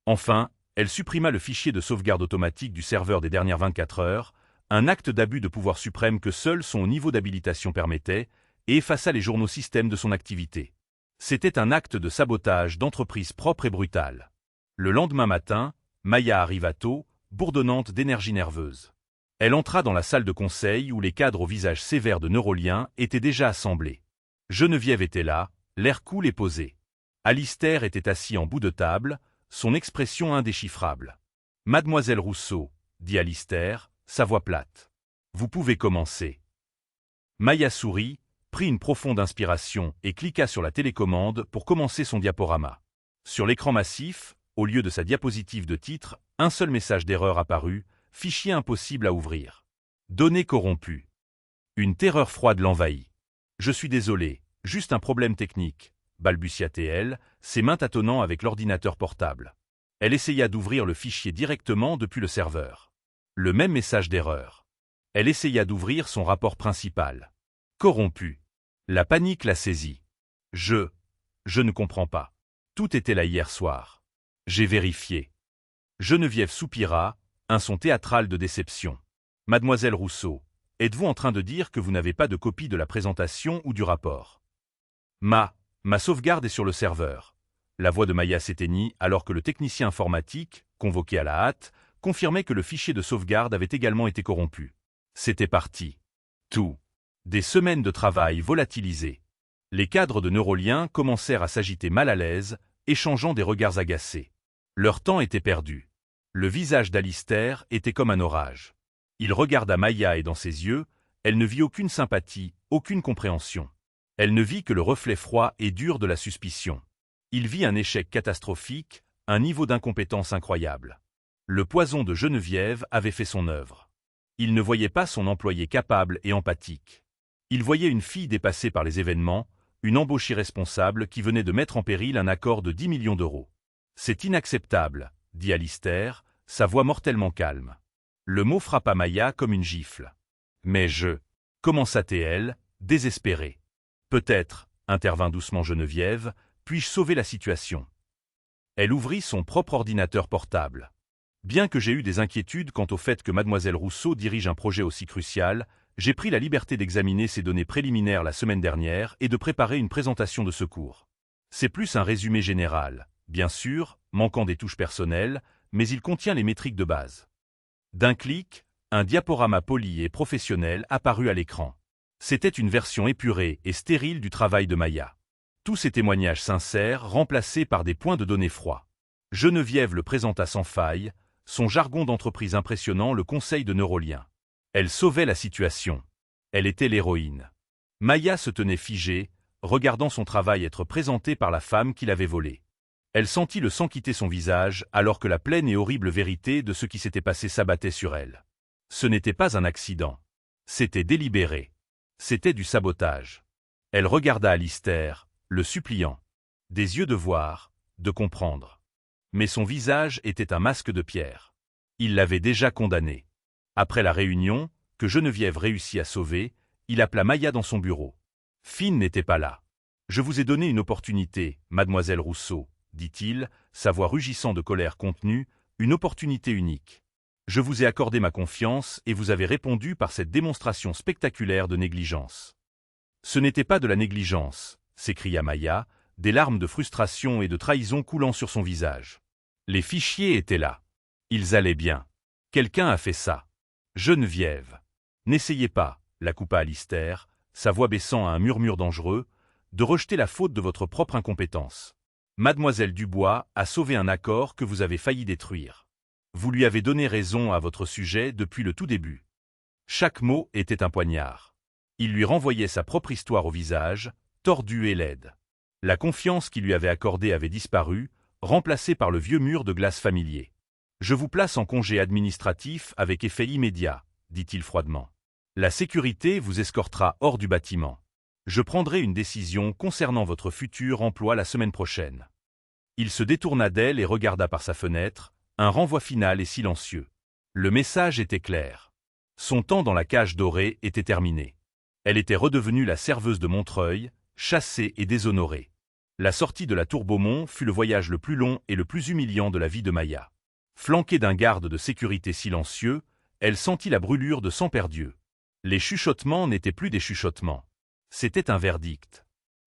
Enfin, elle supprima le fichier de sauvegarde automatique du serveur des dernières 24 heures, un acte d'abus de pouvoir suprême que seul son niveau d'habilitation permettait, et effaça les journaux systèmes de son activité. C'était un acte de sabotage d'entreprise propre et brutal. Le lendemain matin, Maya arriva tôt, bourdonnante d'énergie nerveuse. Elle entra dans la salle de conseil où les cadres au visage sévère de Neurolien étaient déjà assemblés. Geneviève était là, l'air cool et posé. Alistair était assis en bout de table, son expression indéchiffrable. « Mademoiselle Rousseau, » dit Alistair, sa voix plate. « Vous pouvez commencer. » Maya sourit, prit une profonde inspiration et cliqua sur la télécommande pour commencer son diaporama. Sur l'écran massif, au lieu de sa diapositive de titre, un seul message d'erreur apparut, fichier impossible à ouvrir. Données corrompues. Une terreur froide l'envahit. « Je suis désolé, juste un problème technique, » balbutia-t-elle, ses mains tâtonnant avec l'ordinateur portable. Elle essaya d'ouvrir le fichier directement depuis le serveur. Le même message d'erreur. Elle essaya d'ouvrir son rapport principal. Corrompu. La panique la saisit. Je ne comprends pas. Tout était là hier soir. J'ai vérifié. Geneviève soupira, un son théâtral de déception. Mademoiselle Rousseau, êtes-vous en train de dire que vous n'avez pas de copie de la présentation ou du rapport? Ma sauvegarde est sur le serveur. La voix de Maya s'éteignit alors que le technicien informatique, convoqué à la hâte, confirmait que le fichier de sauvegarde avait également été corrompu. C'était parti. Tout. Des semaines de travail volatilisées. Les cadres de Neurolien commencèrent à s'agiter mal à l'aise, échangeant des regards agacés. Leur temps était perdu. Le visage d'Alistair était comme un orage. Il regarda Maya et dans ses yeux, elle ne vit aucune sympathie, aucune compréhension. Elle ne vit que le reflet froid et dur de la suspicion. Il vit un échec catastrophique, un niveau d'incompétence incroyable. Le poison de Geneviève avait fait son œuvre. Il ne voyait pas son employé capable et empathique. Il voyait une fille dépassée par les événements, une embauche irresponsable qui venait de mettre en péril un accord de 10 millions d'euros. « C'est inacceptable », dit Alistair, sa voix mortellement calme. Le mot frappa Maya comme une gifle. « Mais commença-t-elle, désespérée. « Peut-être, » intervint doucement Geneviève, « puis-je sauver la situation ?» Elle ouvrit son propre ordinateur portable. Bien que j'ai eu des inquiétudes quant au fait que mademoiselle Rousseau dirige un projet aussi crucial, j'ai pris la liberté d'examiner ces données préliminaires la semaine dernière et de préparer une présentation de secours. C'est plus un résumé général, bien sûr, manquant des touches personnelles, mais il contient les métriques de base. D'un clic, un diaporama poli et professionnel apparut à l'écran. C'était une version épurée et stérile du travail de Maya. Tous ces témoignages sincères remplacés par des points de données froids. Geneviève le présenta sans faille, son jargon d'entreprise impressionnant le conseil de Neurolien. Elle sauvait la situation. Elle était l'héroïne. Maya se tenait figée, regardant son travail être présenté par la femme qui l'avait volé. Elle sentit le sang quitter son visage alors que la pleine et horrible vérité de ce qui s'était passé s'abattait sur elle. Ce n'était pas un accident. C'était délibéré. C'était du sabotage. Elle regarda Alistair, le suppliant. Des yeux de voir, de comprendre. Mais son visage était un masque de pierre. Il l'avait déjà condamné. Après la réunion, que Geneviève réussit à sauver, il appela Maya dans son bureau. Finn n'était pas là. « Je vous ai donné une opportunité, mademoiselle Rousseau, » dit-il, sa voix rugissant de colère contenue, « une opportunité unique. Je vous ai accordé ma confiance et vous avez répondu par cette démonstration spectaculaire de négligence. » « Ce n'était pas de la négligence, » s'écria Maya, des larmes de frustration et de trahison coulant sur son visage. Les fichiers étaient là. Ils allaient bien. Quelqu'un a fait ça. Geneviève. N'essayez pas, la coupa Alistair, sa voix baissant à un murmure dangereux, de rejeter la faute de votre propre incompétence. Mademoiselle Dubois a sauvé un accord que vous avez failli détruire. Vous lui avez donné raison à votre sujet depuis le tout début. Chaque mot était un poignard. Il lui renvoyait sa propre histoire au visage, tordue et laide. La confiance qu'il lui avait accordée avait disparu, remplacée par le vieux mur de glace familier. « Je vous place en congé administratif avec effet immédiat, » dit-il froidement. « La sécurité vous escortera hors du bâtiment. Je prendrai une décision concernant votre futur emploi la semaine prochaine. » Il se détourna d'elle et regarda par sa fenêtre, un renvoi final et silencieux. Le message était clair. Son temps dans la cage dorée était terminé. Elle était redevenue la serveuse de Montreuil, chassée et déshonorée. La sortie de la tour Beaumont fut le voyage le plus long et le plus humiliant de la vie de Maya. Flanquée d'un garde de sécurité silencieux, elle sentit la brûlure de sang perdieux. Les chuchotements n'étaient plus des chuchotements. C'était un verdict.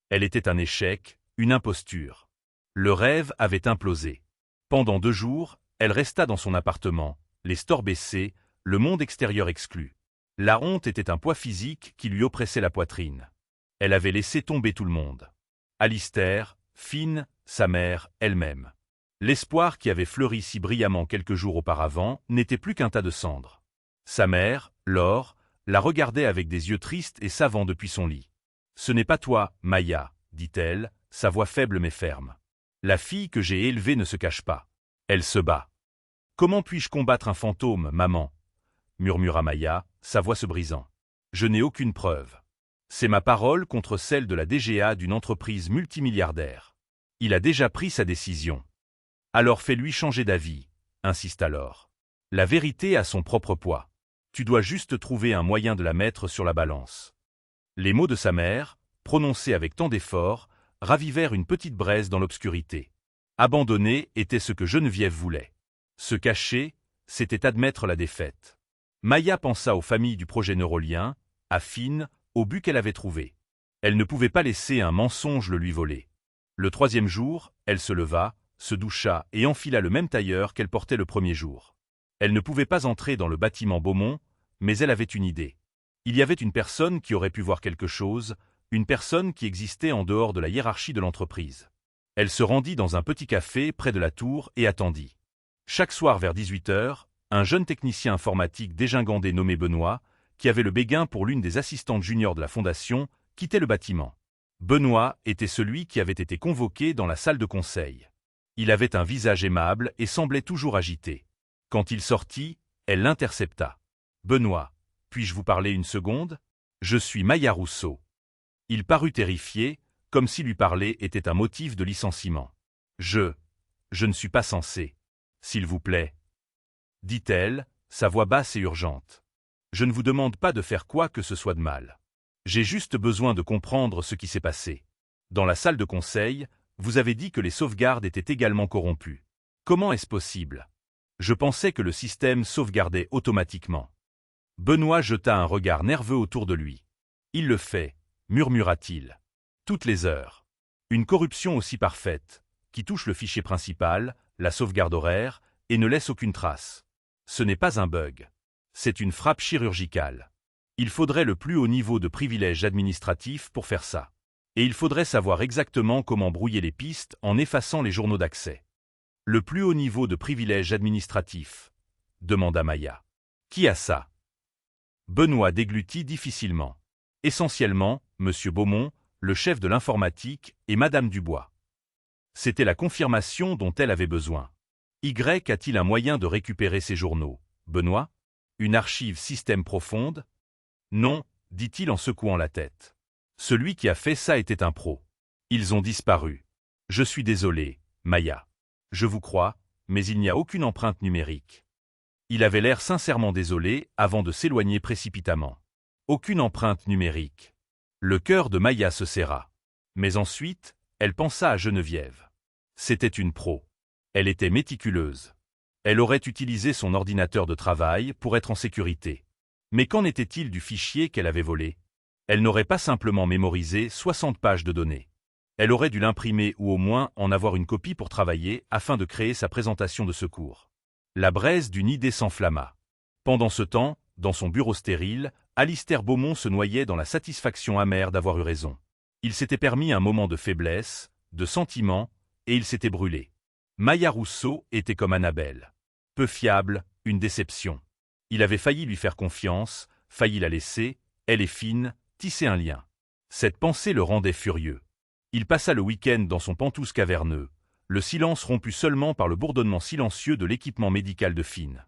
Elle était un échec, une imposture. Le rêve avait implosé. Pendant 2 jours, elle resta dans son appartement, les stores baissés, le monde extérieur exclu. La honte était un poids physique qui lui oppressait la poitrine. Elle avait laissé tomber tout le monde. Alistair, Finn, sa mère, elle-même. L'espoir qui avait fleuri si brillamment quelques jours auparavant n'était plus qu'un tas de cendres. Sa mère, Laure, la regardait avec des yeux tristes et savants depuis son lit. « Ce n'est pas toi, Maya, » dit-elle, sa voix faible mais ferme. « La fille que j'ai élevée ne se cache pas. Elle se bat. »« Comment puis-je combattre un fantôme, maman ?» murmura Maya, sa voix se brisant. « Je n'ai aucune preuve. C'est ma parole contre celle de la DGA d'une entreprise multimilliardaire. Il a déjà pris sa décision. »« Alors fais-lui changer d'avis, » insiste alors. « La vérité a son propre poids. Tu dois juste trouver un moyen de la mettre sur la balance. » Les mots de sa mère, prononcés avec tant d'effort, ravivèrent une petite braise dans l'obscurité. Abandonner était ce que Geneviève voulait. Se cacher, c'était admettre la défaite. Maya pensa aux familles du projet Neurolien, à Finn, au but qu'elle avait trouvé. Elle ne pouvait pas laisser un mensonge le lui voler. Le 3e jour, elle se leva, se doucha et enfila le même tailleur qu'elle portait le 1er jour. Elle ne pouvait pas entrer dans le bâtiment Beaumont, mais elle avait une idée. Il y avait une personne qui aurait pu voir quelque chose, une personne qui existait en dehors de la hiérarchie de l'entreprise. Elle se rendit dans un petit café près de la tour et attendit. Chaque soir vers 18 h, un jeune technicien informatique dégingandé nommé Benoît, qui avait le béguin pour l'une des assistantes juniors de la fondation, quittait le bâtiment. Benoît était celui qui avait été convoqué dans la salle de conseil. Il avait un visage aimable et semblait toujours agité. Quand il sortit, elle l'intercepta. « Benoît, puis-je vous parler une seconde? Je suis Maya Rousseau. » Il parut terrifié, comme si lui parler était un motif de licenciement. « Je ne suis pas censé. S'il vous plaît. » dit-elle, sa voix basse et urgente. « Je ne vous demande pas de faire quoi que ce soit de mal. J'ai juste besoin de comprendre ce qui s'est passé. Dans la salle de conseil, vous avez dit que les sauvegardes étaient également corrompues. Comment est-ce possible? Je pensais que le système sauvegardait automatiquement. » Benoît jeta un regard nerveux autour de lui. « Il le fait, » murmura-t-il. « Toutes les heures. Une corruption aussi parfaite, qui touche le fichier principal, la sauvegarde horaire, et ne laisse aucune trace. Ce n'est pas un bug. C'est une frappe chirurgicale. Il faudrait le plus haut niveau de privilège administratif pour faire ça. Et il faudrait savoir exactement comment brouiller les pistes en effaçant les journaux d'accès. » « Le plus haut niveau de privilège administratif ?» demanda Maya. « Qui a ça ?» Benoît déglutit difficilement. « Essentiellement, Monsieur Beaumont, le chef de l'informatique, et Madame Dubois. » C'était la confirmation dont elle avait besoin. Y a-t-il un moyen de récupérer ces journaux, Benoît? Une archive système profonde? Non, dit-il en secouant la tête. Celui qui a fait ça était un pro. Ils ont disparu. Je suis désolé, Maya. Je vous crois, mais il n'y a aucune empreinte numérique. Il avait l'air sincèrement désolé avant de s'éloigner précipitamment. Aucune empreinte numérique. Le cœur de Maya se serra. Mais ensuite, elle pensa à Geneviève. C'était une pro. Elle était méticuleuse. Elle aurait utilisé son ordinateur de travail pour être en sécurité. Mais qu'en était-il du fichier qu'elle avait volé? Elle n'aurait pas simplement mémorisé 60 pages de données. Elle aurait dû l'imprimer ou au moins en avoir une copie pour travailler afin de créer sa présentation de secours. La braise d'une idée s'enflamma. Pendant ce temps, dans son bureau stérile, Alistair Beaumont se noyait dans la satisfaction amère d'avoir eu raison. Il s'était permis un moment de faiblesse, de sentiment, et il s'était brûlé. Maya Rousseau était comme Annabelle. Peu fiable, une déception. Il avait failli lui faire confiance, failli la laisser, elle est fine, tisser un lien. Cette pensée le rendait furieux. Il passa le week-end dans son Penthouse caverneux, le silence rompu seulement par le bourdonnement silencieux de l'équipement médical de Finn.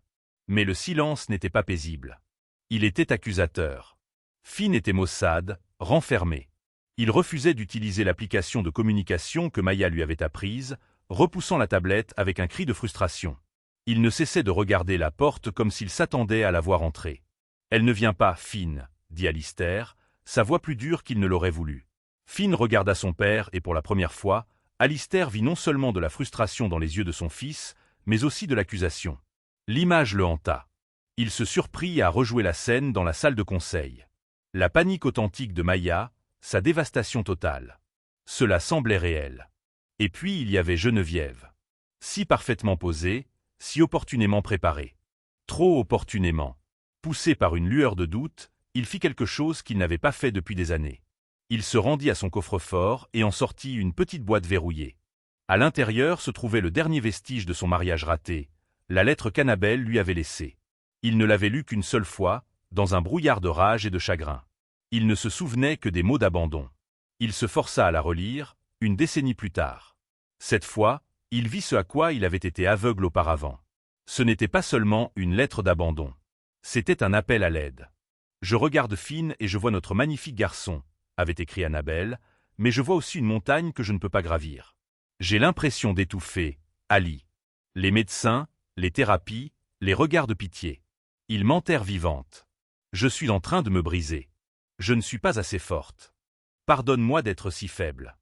Mais le silence n'était pas paisible. Il était accusateur. Finn était maussade, renfermé. Il refusait d'utiliser l'application de communication que Maya lui avait apprise, repoussant la tablette avec un cri de frustration. Il ne cessait de regarder la porte comme s'il s'attendait à la voir entrer. « Elle ne vient pas, Finn, » dit Alistair, sa voix plus dure qu'il ne l'aurait voulu. Finn regarda son père et pour la première fois, Alistair vit non seulement de la frustration dans les yeux de son fils, mais aussi de l'accusation. L'image le hanta. Il se surprit à rejouer la scène dans la salle de conseil. La panique authentique de Maya, sa dévastation totale. Cela semblait réel. Et puis il y avait Geneviève. Si parfaitement posée, si opportunément préparée. Trop opportunément. Poussé par une lueur de doute, il fit quelque chose qu'il n'avait pas fait depuis des années. Il se rendit à son coffre-fort et en sortit une petite boîte verrouillée. À l'intérieur se trouvait le dernier vestige de son mariage raté, la lettre qu'Annabelle lui avait laissée. Il ne l'avait lue qu'une seule fois, dans un brouillard de rage et de chagrin. Il ne se souvenait que des mots d'abandon. Il se força à la relire, une décennie plus tard. Cette fois, il vit ce à quoi il avait été aveugle auparavant. Ce n'était pas seulement une lettre d'abandon. C'était un appel à l'aide. « Je regarde Finn et je vois notre magnifique garçon », avait écrit Annabelle, « mais je vois aussi une montagne que je ne peux pas gravir. J'ai l'impression d'étouffer, Ali. Les médecins, les thérapies, les regards de pitié. Ils m'enterrent vivante. Je suis en train de me briser. Je ne suis pas assez forte. Pardonne-moi d'être si faible.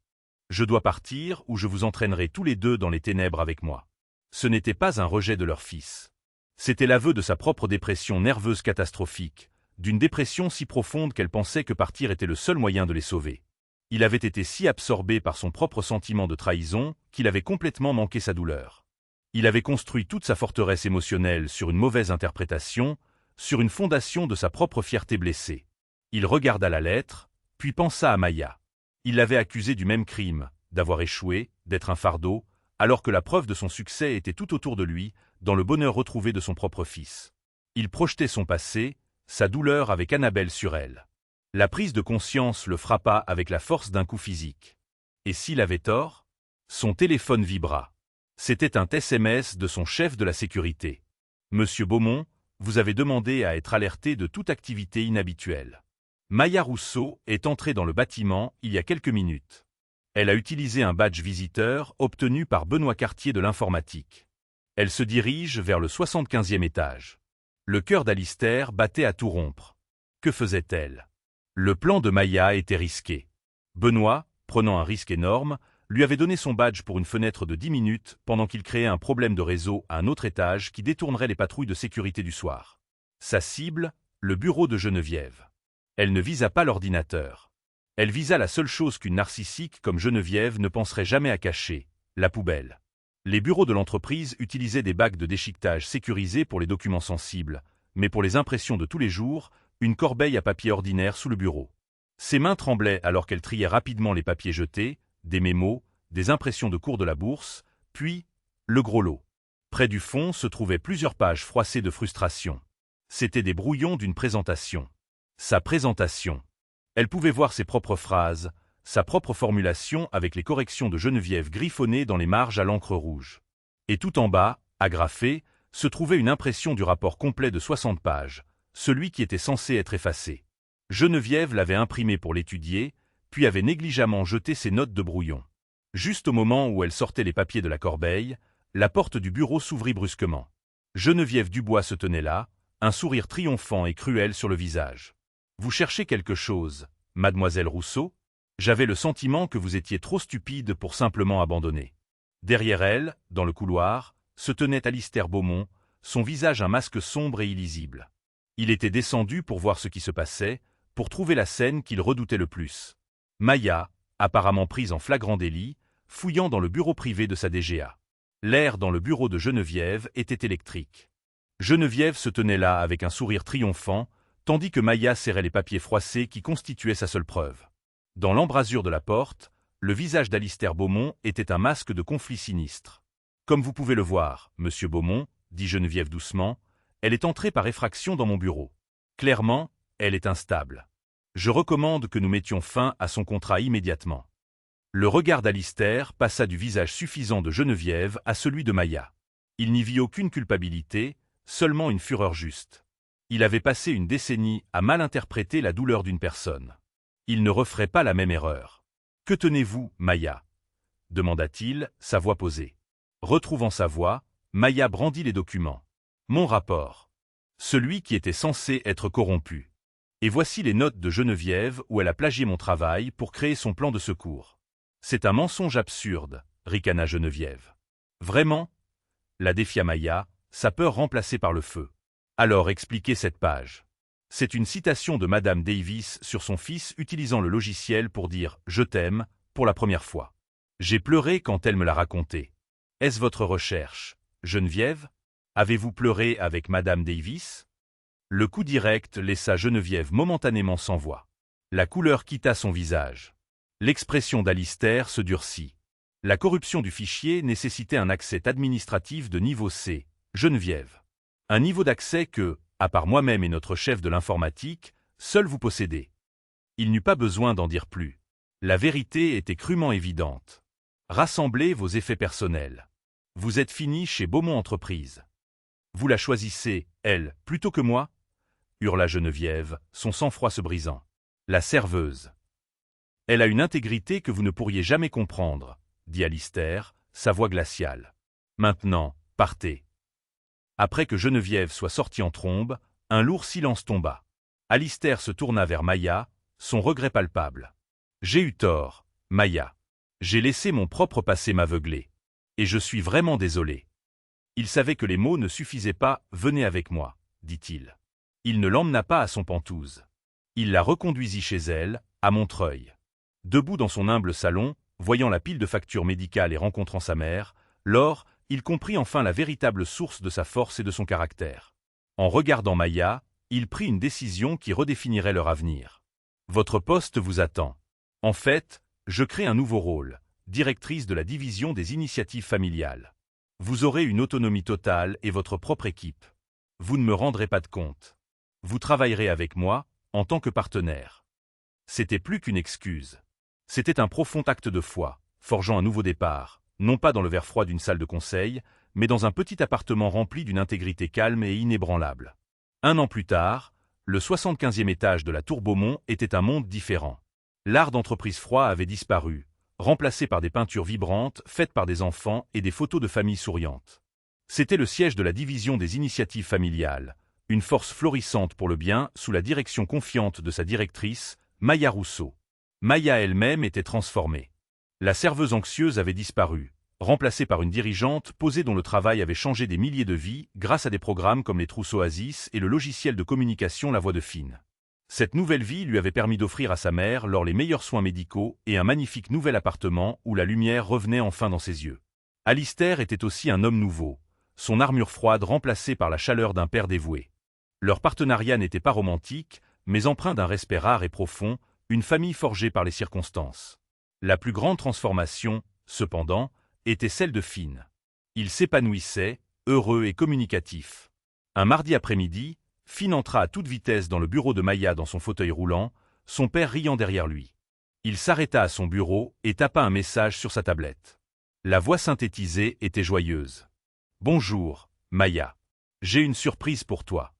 Je dois partir ou je vous entraînerai tous les deux dans les ténèbres avec moi. » Ce n'était pas un rejet de leur fils. C'était l'aveu de sa propre dépression nerveuse catastrophique, d'une dépression si profonde qu'elle pensait que partir était le seul moyen de les sauver. Il avait été si absorbé par son propre sentiment de trahison qu'il avait complètement manqué sa douleur. Il avait construit toute sa forteresse émotionnelle sur une mauvaise interprétation, sur une fondation de sa propre fierté blessée. Il regarda la lettre, puis pensa à Maya. Il l'avait accusée du même crime, d'avoir échoué, d'être un fardeau, alors que la preuve de son succès était tout autour de lui, dans le bonheur retrouvé de son propre fils. Il projetait son passé, sa douleur avec Annabelle sur elle. La prise de conscience le frappa avec la force d'un coup physique. Et s'il avait tort? Son téléphone vibra. C'était un SMS de son chef de la sécurité. Monsieur Beaumont, vous avez demandé à être alerté de toute activité inhabituelle. Maya Rousseau est entrée dans le bâtiment il y a quelques minutes. Elle a utilisé un badge visiteur obtenu par Benoît Cartier de l'informatique. Elle se dirige vers le 75e étage. Le cœur d'Alistair battait à tout rompre. Que faisait-elle? Le plan de Maya était risqué. Benoît, prenant un risque énorme, lui avait donné son badge pour une fenêtre de 10 minutes pendant qu'il créait un problème de réseau à un autre étage qui détournerait les patrouilles de sécurité du soir. Sa cible, le bureau de Geneviève. Elle ne visa pas l'ordinateur. Elle visa la seule chose qu'une narcissique comme Geneviève ne penserait jamais à cacher, la poubelle. Les bureaux de l'entreprise utilisaient des bacs de déchiquetage sécurisés pour les documents sensibles, mais pour les impressions de tous les jours, une corbeille à papier ordinaire sous le bureau. Ses mains tremblaient alors qu'elle triait rapidement les papiers jetés, des mémos, des impressions de cours de la bourse, puis le gros lot. Près du fond se trouvaient plusieurs pages froissées de frustration. C'étaient des brouillons d'une présentation. Sa présentation. Elle pouvait voir ses propres phrases, sa propre formulation avec les corrections de Geneviève griffonnées dans les marges à l'encre rouge. Et tout en bas, agrafé, se trouvait une impression du rapport complet de 60 pages, celui qui était censé être effacé. Geneviève l'avait imprimé pour l'étudier, puis avait négligemment jeté ses notes de brouillon. Juste au moment où elle sortait les papiers de la corbeille, la porte du bureau s'ouvrit brusquement. Geneviève Dubois se tenait là, un sourire triomphant et cruel sur le visage. « Vous cherchez quelque chose, mademoiselle Rousseau ? J'avais le sentiment que vous étiez trop stupide pour simplement abandonner. » Derrière elle, dans le couloir, se tenait Alistair Beaumont, son visage un masque sombre et illisible. Il était descendu pour voir ce qui se passait, pour trouver la scène qu'il redoutait le plus. Maya, apparemment prise en flagrant délit, fouillant dans le bureau privé de sa DGA. L'air dans le bureau de Geneviève était électrique. Geneviève se tenait là avec un sourire triomphant, tandis que Maya serrait les papiers froissés qui constituaient sa seule preuve. Dans l'embrasure de la porte, le visage d'Alistair Beaumont était un masque de conflit sinistre. « Comme vous pouvez le voir, monsieur Beaumont, dit Geneviève doucement, elle est entrée par effraction dans mon bureau. Clairement, elle est instable. Je recommande que nous mettions fin à son contrat immédiatement. » Le regard d'Alistair passa du visage suffisant de Geneviève à celui de Maya. Il n'y vit aucune culpabilité, seulement une fureur juste. Il avait passé une décennie à mal interpréter la douleur d'une personne. Il ne referait pas la même erreur. « Que tenez-vous, Maya » demanda-t-il, sa voix posée. Retrouvant sa voix, Maya brandit les documents. « Mon rapport. Celui qui était censé être corrompu. Et voici les notes de Geneviève où elle a plagié mon travail pour créer son plan de secours. » « C'est un mensonge absurde, » ricana Geneviève. « Vraiment ?» la défia Maya, sa peur remplacée par le feu. « Alors expliquez cette page. » C'est une citation de Madame Davis sur son fils utilisant le logiciel pour dire « je t'aime » pour la première fois. J'ai pleuré quand elle me l'a raconté. Est-ce votre recherche, Geneviève? Avez-vous pleuré avec Madame Davis? Le coup direct laissa Geneviève momentanément sans voix. La couleur quitta son visage. L'expression d'Alistair se durcit. La corruption du fichier nécessitait un accès administratif de niveau C, Geneviève. Un niveau d'accès que, à part moi-même et notre chef de l'informatique, seul vous possédez. Il n'eut pas besoin d'en dire plus. La vérité était crûment évidente. Rassemblez vos effets personnels. Vous êtes fini chez Beaumont Entreprises. Vous la choisissez, elle, plutôt que moi? Hurla Geneviève, son sang-froid se brisant. La serveuse. Elle a une intégrité que vous ne pourriez jamais comprendre, dit Alistair, sa voix glaciale. Maintenant, partez. Après que Geneviève soit sortie en trombe, un lourd silence tomba. Alistair se tourna vers Maya, son regret palpable. J'ai eu tort, Maya. J'ai laissé mon propre passé m'aveugler. Et je suis vraiment désolé. Il savait que les mots ne suffisaient pas, venez avec moi, dit-il. Il ne l'emmena pas à son Penthouse. Il la reconduisit chez elle, à Montreuil. Debout dans son humble salon, voyant la pile de factures médicales et rencontrant sa mère, Laure, il comprit enfin la véritable source de sa force et de son caractère. En regardant Maya, il prit une décision qui redéfinirait leur avenir. Votre poste vous attend. En fait, je crée un nouveau rôle, directrice de la division des initiatives familiales. Vous aurez une autonomie totale et votre propre équipe. Vous ne me rendrez pas de compte. Vous travaillerez avec moi, en tant que partenaire. C'était plus qu'une excuse. C'était un profond acte de foi, forgeant un nouveau départ, non pas dans le verre froid d'une salle de conseil, mais dans un petit appartement rempli d'une intégrité calme et inébranlable. 1 an plus tard, le 75e étage de la Tour Beaumont était un monde différent. L'art d'entreprise froid avait disparu, remplacé par des peintures vibrantes faites par des enfants et des photos de familles souriantes. C'était le siège de la division des initiatives familiales, une force florissante pour le bien sous la direction confiante de sa directrice, Maya Rousseau. Maya elle-même était transformée. La serveuse anxieuse avait disparu, remplacée par une dirigeante posée dont le travail avait changé des milliers de vies grâce à des programmes comme les Trousseau Oasis et le logiciel de communication La Voix de Fine. Cette nouvelle vie lui avait permis d'offrir à sa mère lors les meilleurs soins médicaux et un magnifique nouvel appartement où la lumière revenait enfin dans ses yeux. Alistair était aussi un homme nouveau, son armure froide remplacée par la chaleur d'un père dévoué. Leur partenariat n'était pas romantique, mais empreint d'un respect rare et profond, une famille forgée par les circonstances. La plus grande transformation, cependant, était celle de Finn. Il s'épanouissait, heureux et communicatif. Un mardi après-midi, Finn entra à toute vitesse dans le bureau de Maya dans son fauteuil roulant, son père riant derrière lui. Il s'arrêta à son bureau et tapa un message sur sa tablette. La voix synthétisée était joyeuse. « Bonjour, Maya. J'ai une surprise pour toi. »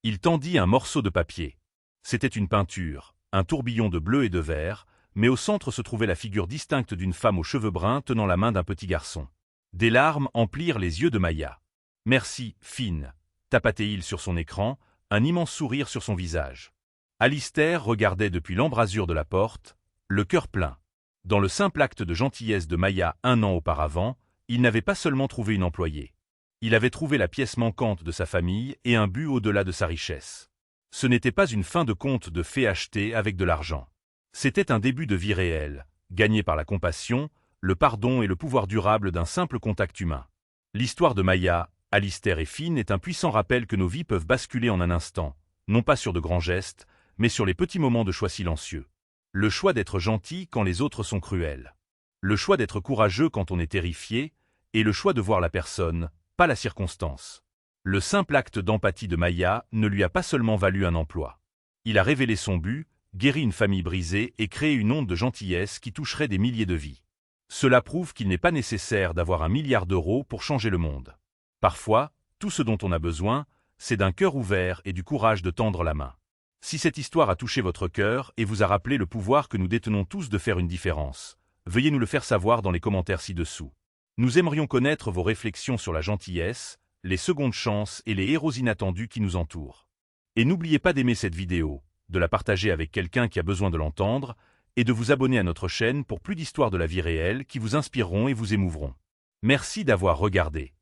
Il tendit un morceau de papier. C'était une peinture, un tourbillon de bleu et de vert, mais au centre se trouvait la figure distincte d'une femme aux cheveux bruns tenant la main d'un petit garçon. Des larmes emplirent les yeux de Maya. « Merci, Finn », tapatait-il sur son écran, un immense sourire sur son visage. Alistair regardait depuis l'embrasure de la porte, le cœur plein. Dans le simple acte de gentillesse de Maya 1 an auparavant, il n'avait pas seulement trouvé une employée. Il avait trouvé la pièce manquante de sa famille et un but au-delà de sa richesse. Ce n'était pas une fin de compte de fées achetée avec de l'argent. C'était un début de vie réelle, gagné par la compassion, le pardon et le pouvoir durable d'un simple contact humain. L'histoire de Maya, Alistair et Finn est un puissant rappel que nos vies peuvent basculer en un instant, non pas sur de grands gestes, mais sur les petits moments de choix silencieux. Le choix d'être gentil quand les autres sont cruels. Le choix d'être courageux quand on est terrifié, et le choix de voir la personne, pas la circonstance. Le simple acte d'empathie de Maya ne lui a pas seulement valu un emploi. Il a révélé son but, guéri une famille brisée et créé une onde de gentillesse qui toucherait des milliers de vies. Cela prouve qu'il n'est pas nécessaire d'avoir 1 milliard d'euros pour changer le monde. Parfois, tout ce dont on a besoin, c'est d'un cœur ouvert et du courage de tendre la main. Si cette histoire a touché votre cœur et vous a rappelé le pouvoir que nous détenons tous de faire une différence, veuillez nous le faire savoir dans les commentaires ci-dessous. Nous aimerions connaître vos réflexions sur la gentillesse, les secondes chances et les héros inattendus qui nous entourent. Et n'oubliez pas d'aimer cette vidéo, de la partager avec quelqu'un qui a besoin de l'entendre, et de vous abonner à notre chaîne pour plus d'histoires de la vie réelle qui vous inspireront et vous émouvront. Merci d'avoir regardé.